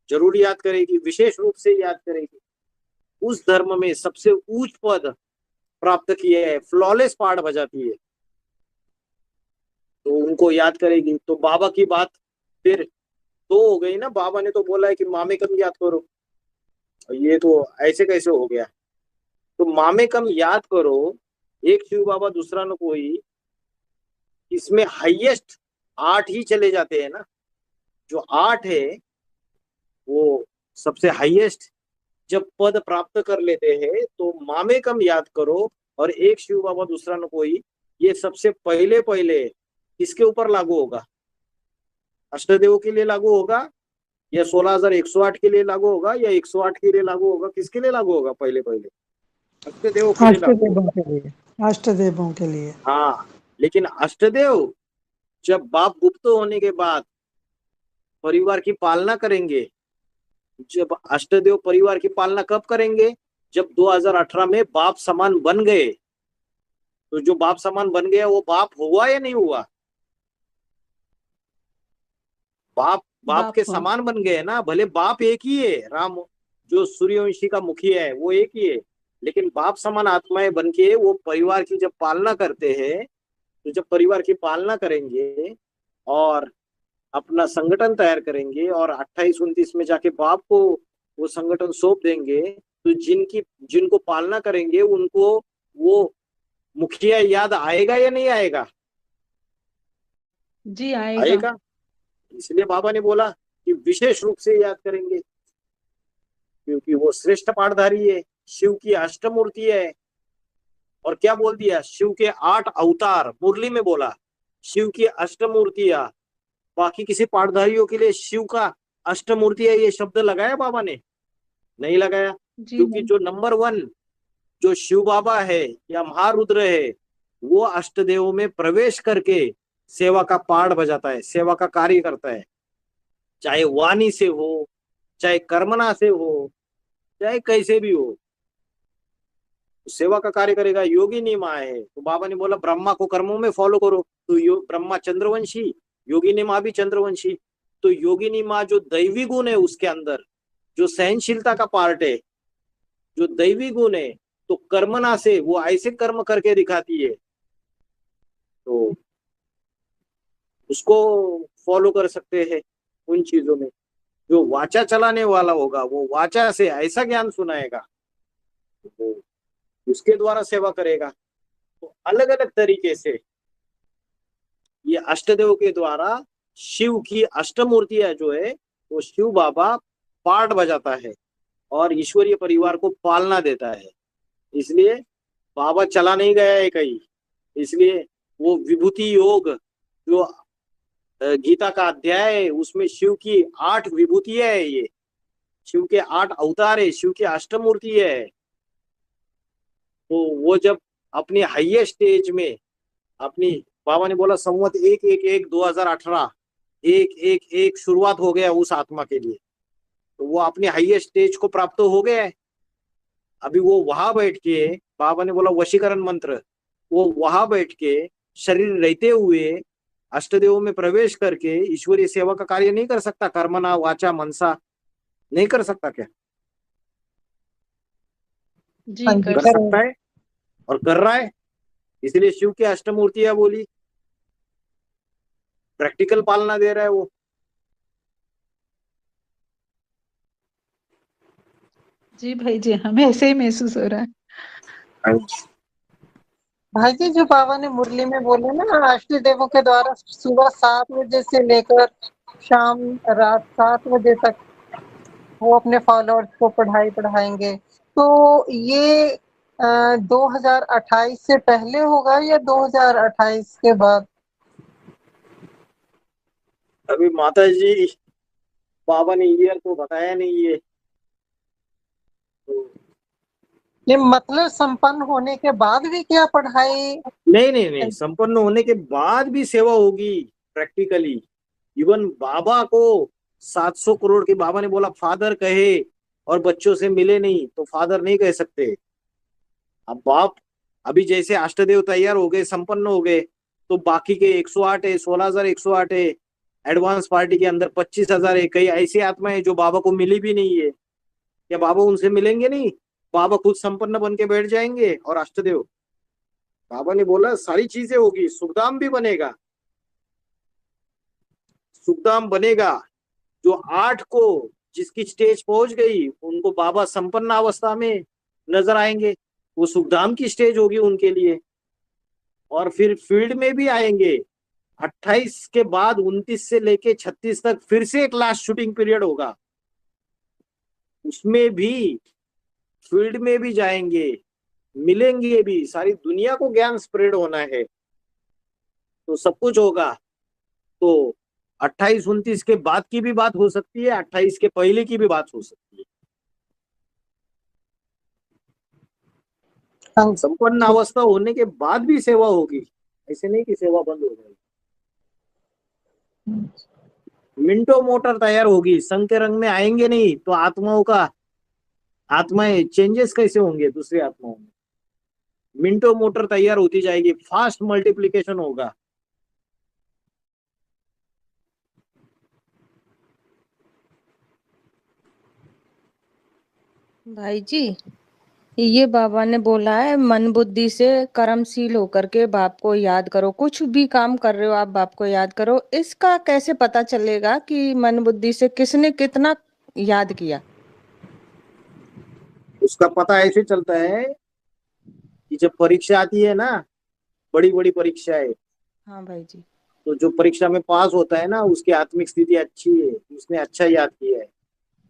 B: जरूर याद करेगी, विशेष रूप से याद करेगी। उस धर्म में सबसे ऊंच पद प्राप्त किए है, फ्लॉलेस पाठ बजाती है, तो उनको याद करेगी। तो बाबा की बात फिर तो हो गई ना, बाबा ने तो बोला है कि मामे कम याद करो, ये तो ऐसे कैसे हो गया? तो मामे कम याद करो, एक शिव बाबा दूसरा न कोई, इसमें हाईएस्ट 8 ही चले जाते हैं ना। जो 8 है वो सबसे हाईएस्ट जब पद प्राप्त कर लेते हैं तो मामे कम याद करो और एक शिव बाबा दूसरा न कोई, ये सबसे पहले किसके ऊपर लागू होगा? अष्टदेव के लिए लागू होगा या 16,108 के लिए लागू होगा या 108 के लिए लागू होगा? किसके लिए लागू होगा? पहले अष्टदेव के लिए लागू होगा।
A: अष्टदेवों के लिए।
B: हाँ, लेकिन अष्टदेव जब बाप गुप्त होने के बाद परिवार की पालना करेंगे, जब अष्टदेव परिवार की पालना कब करेंगे? जब 2018 में बाप समान बन गए। तो जो बाप समान बन गया वो बाप हुआ या नहीं हुआ? बाप
H: बाप
B: के
H: हुआ।
B: समान बन गए ना। भले बाप एक ही है, राम जो सूर्यवंशी का मुखिया है वो एक ही है, लेकिन बाप समान आत्माएं बन के वो परिवार की जब पालना करते हैं, तो जब परिवार की पालना करेंगे और अपना संगठन तैयार करेंगे और 28-29 में जाके बाप को वो संगठन सौंप देंगे, तो जिनको पालना करेंगे उनको वो मुखिया याद आएगा या नहीं आएगा?
H: जी आएगा।
B: आएगा। इसलिए बाबा ने बोला कि विशेष रूप से याद करेंगे, क्योंकि वो श्रेष्ठ पाठधारी है, शिव की अष्टमूर्ति है। और क्या बोल दिया? शिव के 8 अवतार मुरली में बोला, शिव की अष्टमूर्तियां। बाकी किसी पाठधारियों के लिए शिव का अष्टमूर्ति है ये शब्द लगाया बाबा ने? नहीं लगाया। क्योंकि जो नंबर 1 जो शिव बाबा है या महारुद्र है, वो अष्टदेवों में प्रवेश करके सेवा का पाठ बजाता है, सेवा का कार्य करता है। चाहे वाणी से हो, चाहे कर्मना से हो, चाहे कैसे भी हो, सेवा का कार्य करेगा। योगी निमा है, तो बाबा ने बोला ब्रह्मा को कर्मों में फॉलो करो। तो ब्रह्मा चंद्रवंशी, योगी निमा भी चंद्रवंशी। तो योगी निमा जो दैवी गुण है उसके अंदर, जो सहनशीलता का पार्ट है, जो दैवी गुण है, तो कर्मना से वो ऐसे कर्म करके दिखाती है, तो उसको फॉलो कर सकते हैं उन चीजों में। जो वाचा चलाने वाला होगा वो वाचा से ऐसा ज्ञान सुनाएगा, तो उसके द्वारा सेवा करेगा। तो अलग अलग तरीके से ये अष्टदेव के द्वारा शिव की अष्टमूर्तियां जो है वो शिव बाबा पाठ बजाता है और ईश्वरीय परिवार को पालना देता है। इसलिए बाबा चला नहीं गया है कहीं, इसलिए वो विभूति योग जो गीता का अध्याय है उसमें शिव की 8 विभूतियां है, ये शिव के 8 अवतार है, शिव की अष्टमूर्ति है। तो वो जब अपनी हाईएस्ट स्टेज में अपनी, बाबा ने बोला संवत 1-1-1-2018 1-1-1 शुरुआत हो गया उस आत्मा के लिए, तो वो अपनी हाईएस्ट स्टेज को प्राप्त हो गया है। अभी वो वहां बैठ के, बाबा ने बोला वशीकरण मंत्र, वो वहां बैठ के शरीर रहते हुए अष्टदेवों में प्रवेश करके ईश्वरीय सेवा का कार्य नहीं कर सकता? कर्मना वाचा मनसा नहीं कर सकता क्या?
H: जी
B: कर सकता है और कर रहा है। इसलिए शिव की अष्टमूर्तियां बोली, प्रैक्टिकल पालना दे रहा है वो।
H: जी भाई जी, हमें ऐसे ही महसूस हो रहा है।
A: भाई जी जो बाबा ने मुरली में बोले ना, अष्ट देवों के द्वारा सुबह 7 बजे से लेकर शाम रात 7 बजे तक वो अपने फॉलोअर्स को पढ़ाएंगे, तो ये 2028 से पहले होगा या 2028 के बाद?
B: अभी माता जी बाबा ने ईयर तो बताया नहीं है,
A: ये मतलब संपन्न होने के बाद भी क्या पढ़ाई?
B: नहीं, संपन्न होने के बाद भी सेवा होगी प्रैक्टिकली। इवन बाबा को 700 करोड़ के, बाबा ने बोला फादर कहे और बच्चों से मिले नहीं तो फादर नहीं कह सकते। अब बाप अभी जैसे अष्टदेव तैयार हो गए, संपन्न हो गए, तो बाकी के 108 है, 16,108 है, एडवांस पार्टी के अंदर 25,000 है। कई ऐसी आत्माएं जो बाबा को मिली भी नहीं है, क्या बाबा उनसे मिलेंगे नहीं? बाबा खुद संपन्न बन के बैठ जाएंगे और अष्टदेव, बाबा ने बोला सारी चीजें होगी, सुखधाम भी बनेगा, सुखधाम बनेगा। जो 8 को जिसकी स्टेज पहुंच गई उनको बाबा संपन्न अवस्था में नजर आएंगे, वो सुखधाम की स्टेज होगी उनके लिए। और फिर फील्ड में भी आएंगे 28 के बाद 29 से लेके 36 तक फिर से एक लास्ट शूटिंग पीरियड होगा, उसमें भी फील्ड में भी जाएंगे, मिलेंगे भी, सारी दुनिया को ज्ञान स्प्रेड होना है, तो सब कुछ होगा। तो 28-29 के बाद की भी बात हो सकती है, 28 के पहले की भी बात हो सकती है। संपन्न अवस्था होने के बाद भी सेवा होगी, ऐसे नहीं कि सेवा बंद हो जाएगी। मिंटो मोटर तैयार होगी, संघ के रंग में आएंगे नहीं तो आत्माएं चेंजेस कैसे होंगे दूसरी आत्माओं में? मिंटो मोटर तैयार होती जाएगी, फास्ट मल्टीप्लिकेशन होगा।
K: भाई जी, ये बाबा ने बोला है मन बुद्धि से कर्मशील होकर के बाप को याद करो। कुछ भी काम कर रहे हो आप बाप को याद करो। इसका कैसे पता चलेगा कि मन बुद्धि से किसने कितना याद किया?
B: उसका पता ऐसे चलता है कि जब परीक्षा आती है ना, बड़ी बड़ी परीक्षाएं,
K: हाँ भाई जी,
B: तो जो परीक्षा में पास होता है ना, उसकी आत्मिक स्थिति अच्छी है, उसने अच्छा याद किया है।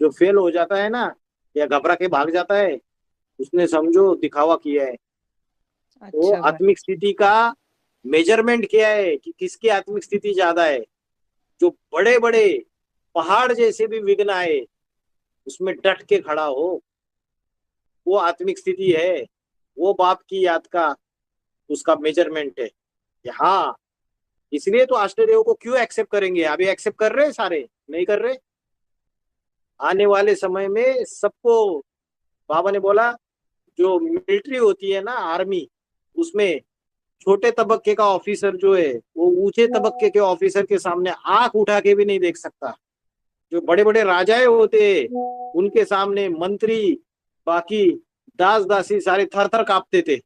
B: जो फेल हो जाता है ना या घबरा के भाग जाता है, उसने समझो दिखावा किया है। तो
K: अच्छा भाई।
B: आत्मिक स्थिति का मेजरमेंट क्या है कि किसकी आत्मिक स्थिति ज्यादा है? जो बड़े बड़े पहाड़ जैसे भी विघ्न आए उसमें डट के खड़ा हो, वो आत्मिक स्थिति है, वो बाप की याद का उसका मेजरमेंट है। हाँ, इसलिए तो अष्टदेव को क्यों एक्सेप्ट करेंगे? अभी एक्सेप्ट कर रहे हैं सारे? नहीं कर रहे। आने वाले समय में सबको बाबा ने बोला, जो मिलिट्री होती है ना, आर्मी, उसमें छोटे तबक्के का ऑफिसर जो है वो ऊंचे तबक्के के ऑफिसर के सामने आंख उठा के भी नहीं देख सकता। जो बड़े बड़े राजाएं होते उनके सामने मंत्री, बाकी दास दासी सारे थर थर कांपते थे।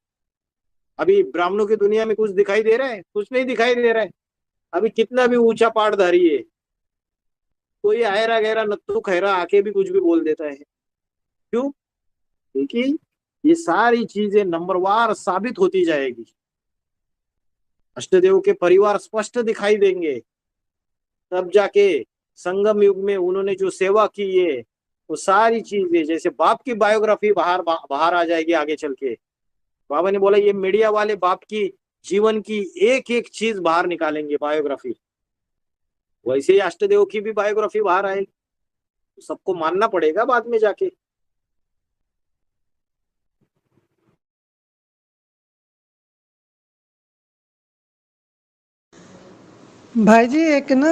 B: अभी ब्राह्मणों की दुनिया में कुछ दिखाई दे रहा है? कुछ नहीं दिखाई दे रहा है। अभी कितना भी ऊंचा पाठधारी है, कोई आयरा गहरा नत्थु खैरा आके भी कुछ भी बोल देता है। क्यों? क्योंकि ये सारी चीजें नंबरवार साबित होती जाएगी। अष्टदेव के परिवार स्पष्ट दिखाई देंगे, तब जाके संगम युग में उन्होंने जो सेवा की है वो सारी चीजें, जैसे बाप की बायोग्राफी बाहर आ जाएगी आगे चल के। बाबा ने बोला ये मीडिया वाले बाप की जीवन की एक एक चीज बाहर निकालेंगे बायोग्राफी, वैसे ही अष्टदेव की भी बायोग्राफी बाहर आएगी। तो सबको मानना पड़ेगा बाद में जाके।
A: भाई जी, एक ना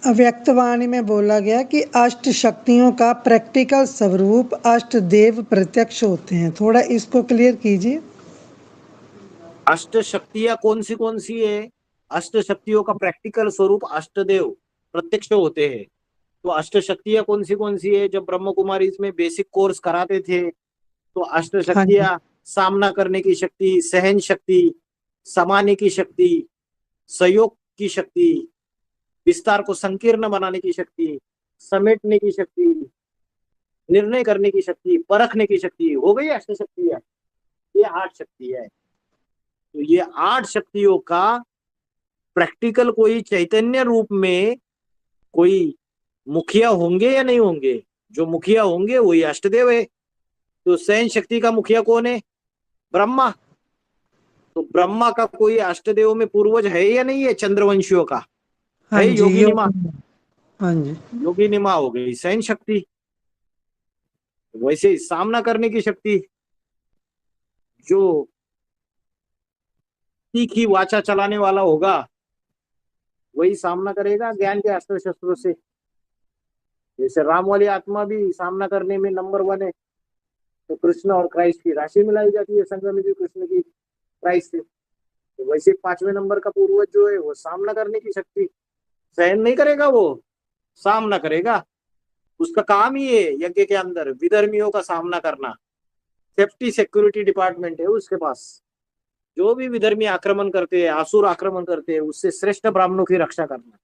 A: अव्यक्तवाणी में बोला गया कि अष्ट शक्तियों का प्रैक्टिकल स्वरूप अष्ट देव प्रत्यक्ष होते हैं। थोड़ा इसको क्लियर कीजिए।
B: अष्ट शक्तियां कौन सी है? अष्ट शक्तियों का प्रैक्टिकल स्वरूप अष्टदेव प्रत्यक्ष होते हैं। तो अष्ट शक्तियां कौन सी है? जब ब्रह्म कुमारी इसमें बेसिक कोर्स कराते थे तो अष्ट शक्तियां सामना करने की शक्ति, सहन शक्ति, समाने की शक्ति, सहयोग की शक्ति, विस्तार को संकीर्ण बनाने की शक्ति, समेटने की शक्ति, निर्णय करने की शक्ति, परखने की शक्ति हो गई अष्ट शक्तियां। ये 8 शक्तियां है। तो ये 8 शक्तियों का प्रैक्टिकल कोई चैतन्य रूप में कोई मुखिया होंगे या नहीं होंगे? जो मुखिया होंगे वही अष्टदेव है। तो सहन शक्ति का मुखिया कौन है? ब्रह्मा। तो ब्रह्मा का कोई अष्टदेव में पूर्वज है या नहीं है? चंद्रवंशियों का है योगिनिमा।
A: हाँ जी,
B: योगिनिमा हो गई सहन शक्ति। वैसे सामना करने की शक्ति, जो तीखी वाचा चलाने वाला होगा वही सामना करेगा ज्ञान के अस्त्र शस्त्रों से। जैसे राम वाली आत्मा भी सामना करने में नंबर 1 है, तो कृष्ण और क्राइस्ट की राशि मिलाई जाती है संगम की कृष्ण की क्राइस्ट से। तो वैसे 5वें नंबर का पूर्वज जो है वो सामना करने की शक्ति, सहन नहीं करेगा, वो सामना करेगा। उसका काम ही है यज्ञ के अंदर विधर्मियों का सामना करना। सेफ्टी सिक्योरिटी डिपार्टमेंट है उसके पास। जो भी विधर्मी आक्रमण करते हैं, आसुर आक्रमण करते हैं, उससे श्रेष्ठ ब्राह्मणों की रक्षा करना,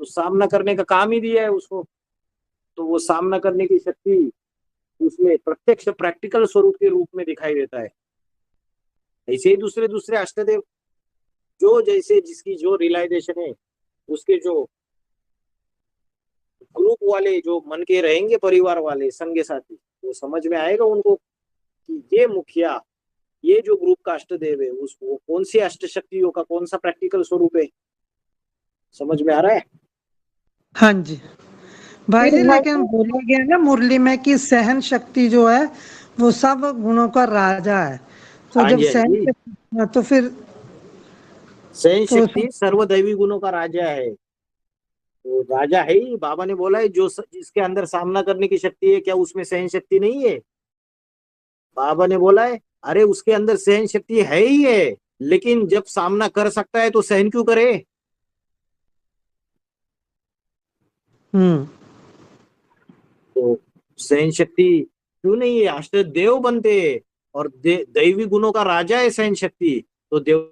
B: तो सामना करने का काम ही दिया है उसको। तो वो सामना करने की शक्ति उसमें प्रत्यक्ष प्रैक्टिकल स्वरूप के रूप में दिखाई देता है। ऐसे ही दूसरे अष्टदेव जो जैसे जिसकी जो रियलाइजेशन है, उसके जो ग्रुप वाले जो मन के रहेंगे, परिवार वाले संगे साथी, वो समझ में आएगा उनको कि ये मुखिया, ये जो ग्रुप का अष्टदेव है उसको कौन सी अष्ट शक्तियों का कौन सा प्रैक्टिकल स्वरूप है। समझ में आ रहा है?
A: हाँ जी भाई जी, लेकिन बोला गया ना मुरली में कि सहन शक्ति जो है वो सब गुणों का राजा है। तो जब सहन, तो फिर
B: सहन शक्ति सर्वदैवी गुणों का राजा है, तो राजा है ही। बाबा ने बोला है जो जिसके अंदर सामना करने की शक्ति है, क्या उसमें सहन शक्ति नहीं है? बाबा ने बोला है अरे उसके अंदर सहन शक्ति है ही है, लेकिन जब सामना कर सकता है तो सहन क्यों करे? तो सहन शक्ति क्यों नहीं है? अष्टदेव बनते और दैवी गुणों का राजा है सहन शक्ति, तो देवताओं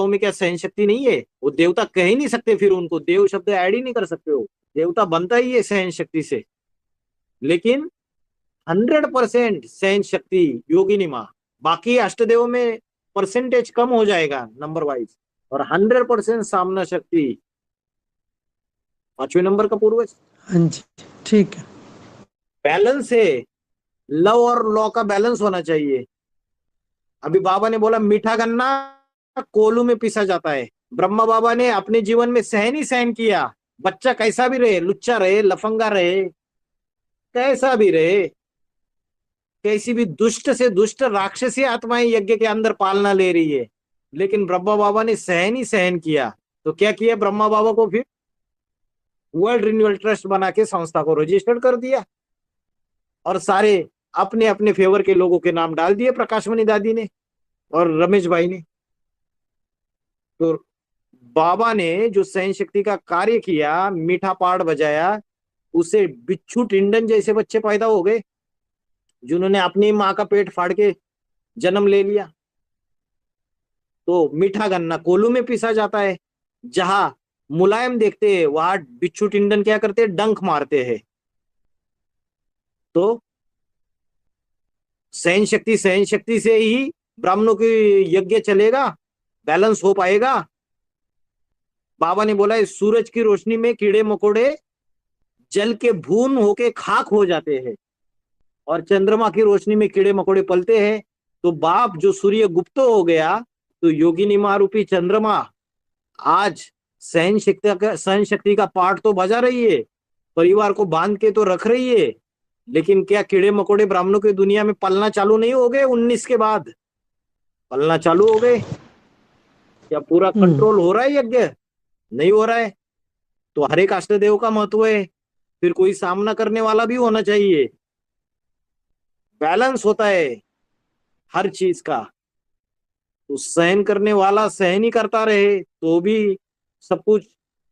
B: में क्या सहन शक्ति नहीं है? वो देवता कह ही नहीं सकते, फिर उनको देव शब्द ऐड ही नहीं कर सकते हो, देवता बनता ही है सहन शक्ति से। लेकिन 100% सहन शक्ति योगिनी माँ, बाकी अष्टदेव में परसेंटेज कम हो जाएगा नंबर वाइज, और 100% सामना शक्ति 5वें नंबर का पूर्वज।
A: हाँ जी ठीक है।
B: बैलेंस है, लव और लॉ का बैलेंस होना चाहिए। अभी बाबा ने बोला मीठा गन्ना कोलू में पीसा जाता है। ब्रह्मा बाबा ने अपने जीवन में सहन ही सहन किया, बच्चा कैसा भी रहे, लुच्चा रहे, लफंगा रहे, कैसा भी रहे, कैसी भी दुष्ट से दुष्ट राक्षसी आत्माएं यज्ञ के अंदर पालना ले रही है, लेकिन ब्रह्मा बाबा ने सहन ही सहन किया। तो क्या किया ब्रह्मा बाबा को? फिर वर्ल्ड रिन्यूअल ट्रस्ट बना के संस्था को रजिस्टर्ड कर दिया और सारे अपने अपने फेवर के लोगों के नाम डाल दिए, प्रकाशमणि दादी ने और रमेश भाई ने। तो बाबा ने जो सहन शक्ति का कार्य किया, मीठा पाठ बजाया, उसे बिच्छू टिंडन जैसे बच्चे पैदा हो गए जिन्होंने अपनी माँ का पेट फाड़ के जन्म ले लिया। तो मीठा गन्ना कोलू में पीसा जाता है, जहां मुलायम देखते हैं वहां बिच्छू टिंडन क्या करते हैं? डंक मारते हैं। तो सहन शक्ति से ही ब्राह्मणों की यज्ञ चलेगा, बैलेंस हो पाएगा। बाबा ने बोला है सूरज की रोशनी में कीड़े मकोड़े जल के भून होके खाक हो जाते हैं और चंद्रमा की रोशनी में कीड़े मकोड़े पलते हैं। तो बाप जो सूर्य गुप्त हो गया, तो योगिनी माँ रूपी चंद्रमा आज सहन शक्ति का पाठ तो बजा रही है, परिवार को बांध के तो रख रही है, लेकिन क्या कीड़े मकोड़े ब्राह्मणों की दुनिया में पलना चालू नहीं हो गए? 19 के बाद पलना चालू हो गए? क्या पूरा कंट्रोल हो रहा है यज्ञ? नहीं हो रहा है। तो हर एक अष्टदेव का महत्व है, फिर कोई सामना करने वाला भी होना चाहिए। बैलेंस होता है हर चीज का। तो सहन करने वाला सहन ही करता रहे तो भी सब कुछ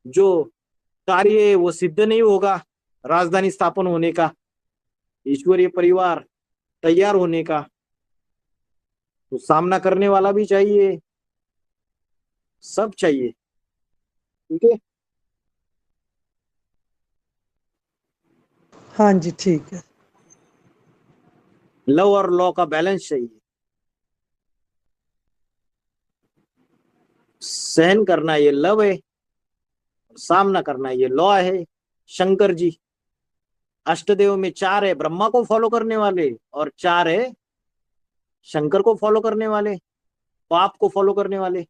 B: जो कार्य है वो सिद्ध नहीं होगा, राजधानी स्थापन होने का, ईश्वरीय परिवार तैयार होने का। तो सामना करने वाला भी चाहिए, सब चाहिए। ठीक है,
A: हाँ जी ठीक है।
B: लव और लॉ का बैलेंस चाहिए। सहन करना ये लव है, सामना करना ये लॉ है। शंकर जी अष्टदेव में 4 है ब्रह्मा को फॉलो करने वाले और 4 है शंकर को फॉलो करने वाले, पाप को फॉलो करने वाले।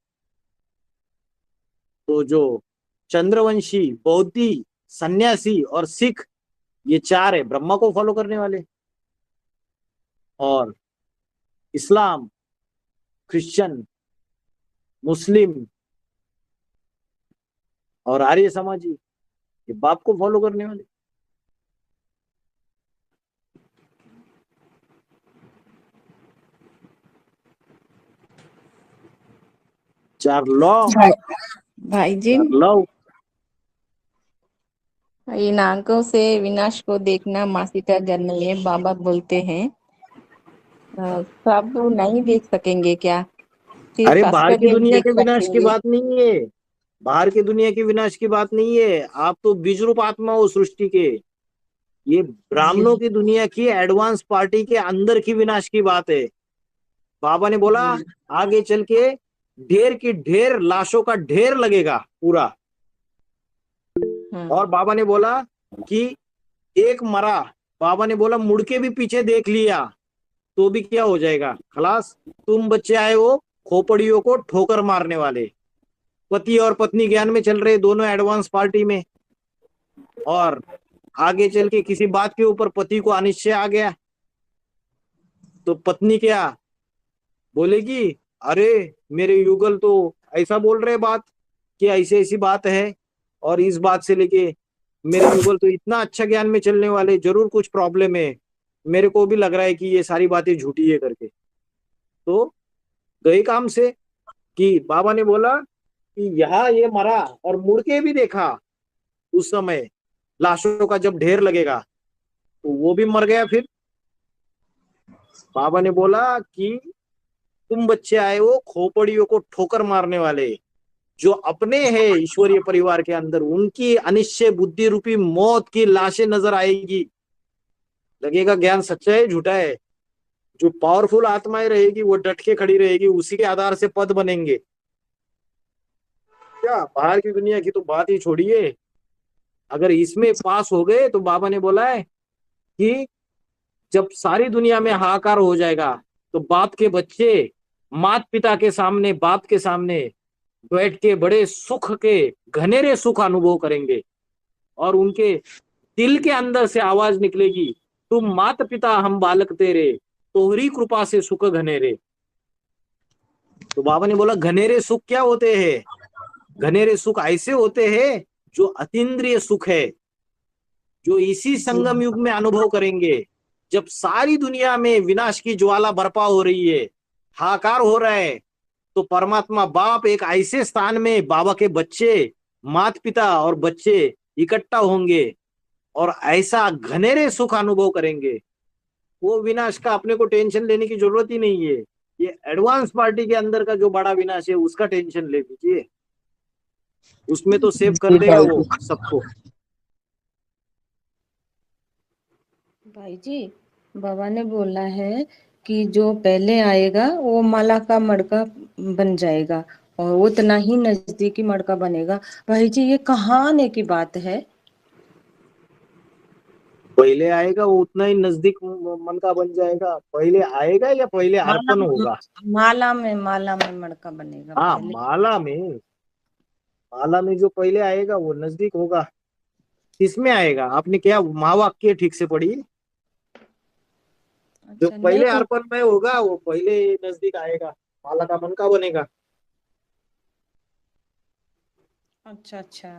B: तो जो चंद्रवंशी, बौद्धि, सन्यासी और सिख, ये 4 है ब्रह्मा को फॉलो करने वाले, और इस्लाम, क्रिश्चियन, मुस्लिम और आर्य समाजी ये बाप को फॉलो करने वाले। चार लॉ,
G: भाई जी,
B: लॉ।
G: इन आंखों से विनाश को देखना मासी का जन्म लिए बाबा बोलते हैं, सब नहीं देख सकेंगे क्या?
B: अरे बाहर की दुनिया के विनाश की
G: सकेंगे?
B: बात नहीं है, बाहर की दुनिया की विनाश की बात नहीं है। आप तो बीजरूप आत्मा हो सृष्टि के। ये ब्राह्मणों की दुनिया की एडवांस पार्टी के अंदर की विनाश की बात है। बाबा ने बोला आगे चल के ढेर की ढेर लाशों का ढेर लगेगा पूरा। और बाबा ने बोला कि एक मरा, बाबा ने बोला मुड़ के भी पीछे देख लिया तो भी क्या हो जाएगा? खलास। तुम बच्चे आए हो खोपड़ियों को ठोकर मारने वाले, पति और पत्नी ज्ञान में चल रहे दोनों एडवांस पार्टी में, और आगे चल के किसी बात के ऊपर पति को अनिश्चय आ गया तो पत्नी क्या बोलेगी? अरे मेरे युगल तो ऐसा बोल रहे बात कि ऐसी ऐसी बात है, और इस बात से लेके मेरे युगल तो इतना अच्छा ज्ञान में चलने वाले, जरूर कुछ प्रॉब्लम है, मेरे को भी लग रहा है कि ये सारी बातें झूठी है करके। तो गए काम से कि बाबा ने बोला कि यहाँ ये मरा, और मुड़ के भी देखा उस समय लाशों का जब ढेर लगेगा तो वो भी मर गया। फिर बाबा ने बोला कि तुम बच्चे आए हो खोपड़ियों को ठोकर मारने वाले, जो अपने हैं ईश्वरीय परिवार के अंदर, उनकी अनिश्चय बुद्धि रूपी मौत की लाशें नजर आएगी। लगेगा ज्ञान सच्चा है झूठा है। जो पावरफुल आत्माएं रहेगी वो डट के खड़ी रहेगी, उसी के आधार से पद बनेंगे। क्या बाहर की दुनिया की तो बात ही छोड़िए, अगर इसमें पास हो गए तो बाबा ने बोला है कि जब सारी दुनिया में हाहाकार हो जाएगा तो बाप के बच्चे माता पिता के सामने, बाप के सामने बैठ के बड़े सुख के घनेरे सुख अनुभव करेंगे, और उनके दिल के अंदर से आवाज निकलेगी, तुम माता पिता हम बालक तेरे, तोहरी कृपा से सुख घनेरे। तो बाबा ने बोला घनेरे सुख क्या होते हैं? घनेरे सुख ऐसे होते हैं जो अतीन्द्रिय सुख है, जो इसी संगम युग में अनुभव करेंगे, जब सारी दुनिया में विनाश की ज्वाला बर्पा हो रही है, हाहाकार हो रहा है, तो परमात्मा बाप एक ऐसे स्थान में बाबा के बच्चे, माता पिता और बच्चे इकट्ठा होंगे और ऐसा घनेरे सुख अनुभव करेंगे। वो विनाश का अपने को टेंशन लेने की जरूरत ही नहीं है। ये एडवांस पार्टी के अंदर का जो बड़ा विनाश है उसका टेंशन ले लीजिए, उसमें तो सेव कर देगा वो सबको।
K: भाई जी, बाबा ने बोला है कि जो पहले आएगा वो माला का मड़का बन जाएगा और उतना ही नजदीकी मड़का बनेगा। भाई जी, ये कहाँ आने की बात है?
B: पहले आएगा वो उतना ही नजदीक मन का बन जाएगा। पहले आएगा या पहले अर्पण होगा?
K: माला में मड़का बनेगा।
B: हाँ, माला में जो पहले आएगा वो नजदीक होगा। किसमें आएगा? आपने क्या महावाक्य ठीक से पढ़ी? जो पहले अर्पण में होगा वो पहले नजदीक आएगा, माला का मन का बनेगा।
K: अच्छा।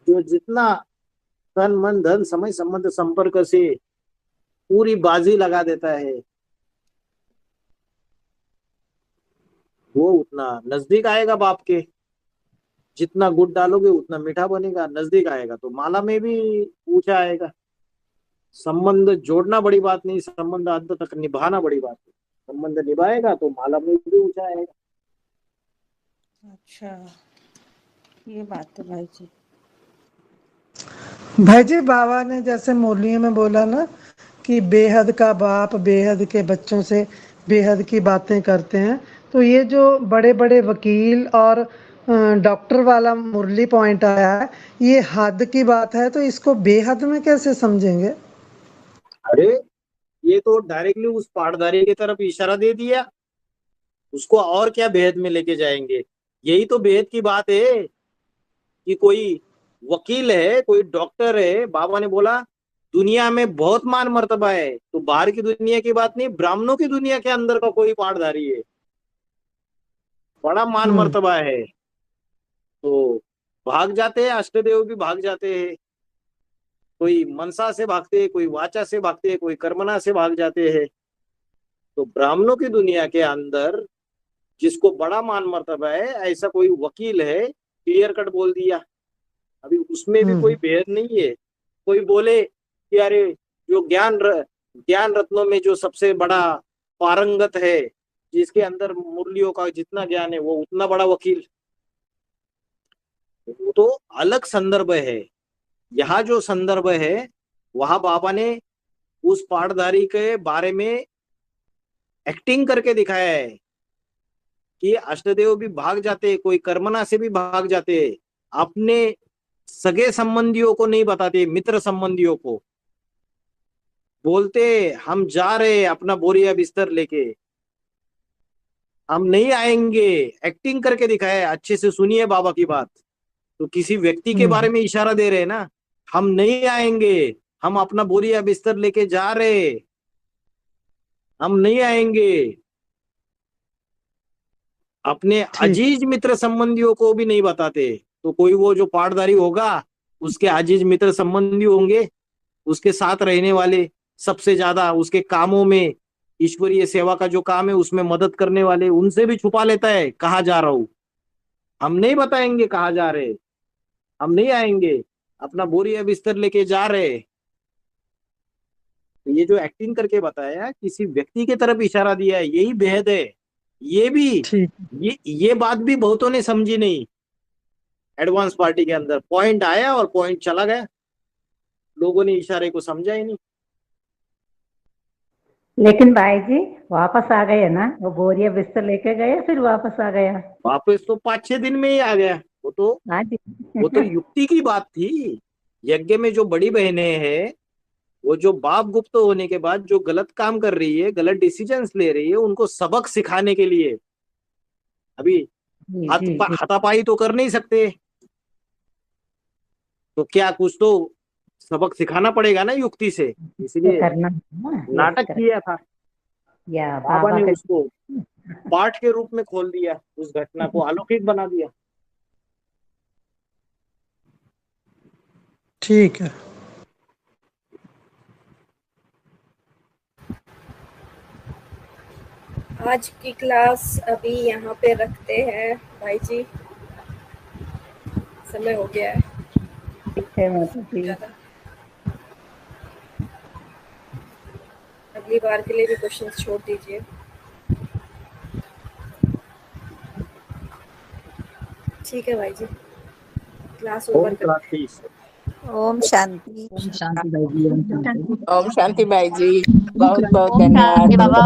B: जो जितना तन मन धन समय संबंध संपर्क से पूरी बाजी लगा देता है वो उतना नजदीक आएगा बाप के। जितना गुड़ डालोगे उतना मीठा बनेगा, नजदीक आएगा। तो माला में भी ऊंचा आएगा। संबंध जोड़ना बड़ी बात नहीं, संबंध अंत तक निभाना बड़ी बात है। संबंध निभाएगा तो माला में भी ऊंचा आएगा।
K: अच्छा, ये बात है भाई जी।
A: भाई जी, बाबा ने जैसे मुरली में बोला ना कि बेहद का बाप बेहद के बच्चों से बेहद की बातें करते हैं, तो ये जो बड़े बड़े वकील और डॉक्टर वाला मुरली पॉइंट आया है, ये हद की बात है, तो इसको बेहद में कैसे समझेंगे?
B: अरे ये तो डायरेक्टली उस पाठधारी की तरफ इशारा दे दिया, उसको और क्या बेहद में लेके जाएंगे? यही तो बेहद की बात है कि कोई वकील है, कोई डॉक्टर है। बाबा ने बोला दुनिया में बहुत मान मर्तबा है, तो बाहर की दुनिया की बात नहीं, ब्राह्मणों की दुनिया के अंदर का कोई पाठधारी है, बड़ा मान मर्तबा है। तो भाग जाते हैं, अष्टदेव भी भाग जाते हैं। कोई मनसा से भागते हैं, कोई वाचा से भागते हैं, कोई कर्मना से भाग जाते हैं। तो ब्राह्मणों की दुनिया के अंदर जिसको बड़ा मान मर्तबा है, ऐसा कोई वकील है, क्लियर कट बोल दिया। अभी उसमें भी कोई भेद नहीं है। कोई बोले कि अरे जो ज्ञान रत्नों में जो सबसे बड़ा पारंगत है, जिसके अंदर मुरलियों का जितना ज्ञान है, वो उतना बड़ा वकील। वो तो अलग संदर्भ है। यहाँ जो संदर्भ है वहां बाबा ने उस पाठधारी के बारे में एक्टिंग करके दिखाया है कि अष्टदेव भी भाग जाते, कोई कर्मना से भी भाग जाते, अपने सगे संबंधियों को नहीं बताते, मित्र संबंधियों को बोलते हम जा रहे अपना बोरिया बिस्तर लेके, हम नहीं आएंगे। एक्टिंग करके दिखाया है। अच्छे से सुनिए बाबा की बात। तो किसी व्यक्ति के बारे में इशारा दे रहे हैं ना, हम नहीं आएंगे, हम अपना बोरिया बिस्तर लेके जा रहे, हम नहीं आएंगे। अपने अजीज मित्र संबंधियों को भी नहीं बताते। तो कोई वो जो पाटदारी होगा उसके अजीज मित्र संबंधी होंगे, उसके साथ रहने वाले, सबसे ज्यादा उसके कामों में, ईश्वरीय सेवा का जो काम है उसमें मदद करने वाले, उनसे भी छुपा लेता है कहाँ जा रहा हूं। हम नहीं बताएंगे कहाँ जा रहे, हम नहीं आएंगे, अपना बोरिया बिस्तर लेके जा रहे। ये जो एक्टिंग करके बताया, किसी व्यक्ति की तरफ इशारा दिया है, यही भेद है। ये भी ये बात भी बहुतों ने समझी नहीं। एडवांस पार्टी के अंदर पॉइंट आया और पॉइंट चला गया, लोगों ने इशारे को समझा ही नहीं।
F: लेकिन भाई जी वापस आ गए ना, वो बोरिया बिस्तर लेके गए फिर वापस आ गया।
B: वापस तो 5-6 दिन में ही आ गया। वो तो युक्ति की बात थी। यज्ञ में जो बड़ी बहनें हैं, वो जो बाप गुप्त होने के बाद जो गलत काम कर रही है, गलत डिसीजंस ले रही है, उनको सबक सिखाने के लिए। अभी हाथापाई तो कर नहीं सकते, तो क्या कुछ तो सबक सिखाना पड़ेगा ना युक्ति से, इसलिए नाटक किया था। बाबा ने उसको पाठ के रूप में खोल दिया, उस घटना को अलौकिक बना दिया।
A: ठीक है।
J: आज की क्लास अभी यहाँ पे रखते हैं भाई जी, समय हो गया है। अगली बार के लिए भी क्वेश्चंस छोड़ दीजिए। ठीक है भाई जी, क्लास ओवर करते हैं।
D: ओम शांति।
G: ओम शांति भाई जी, बहुत बहुत धन्यवाद।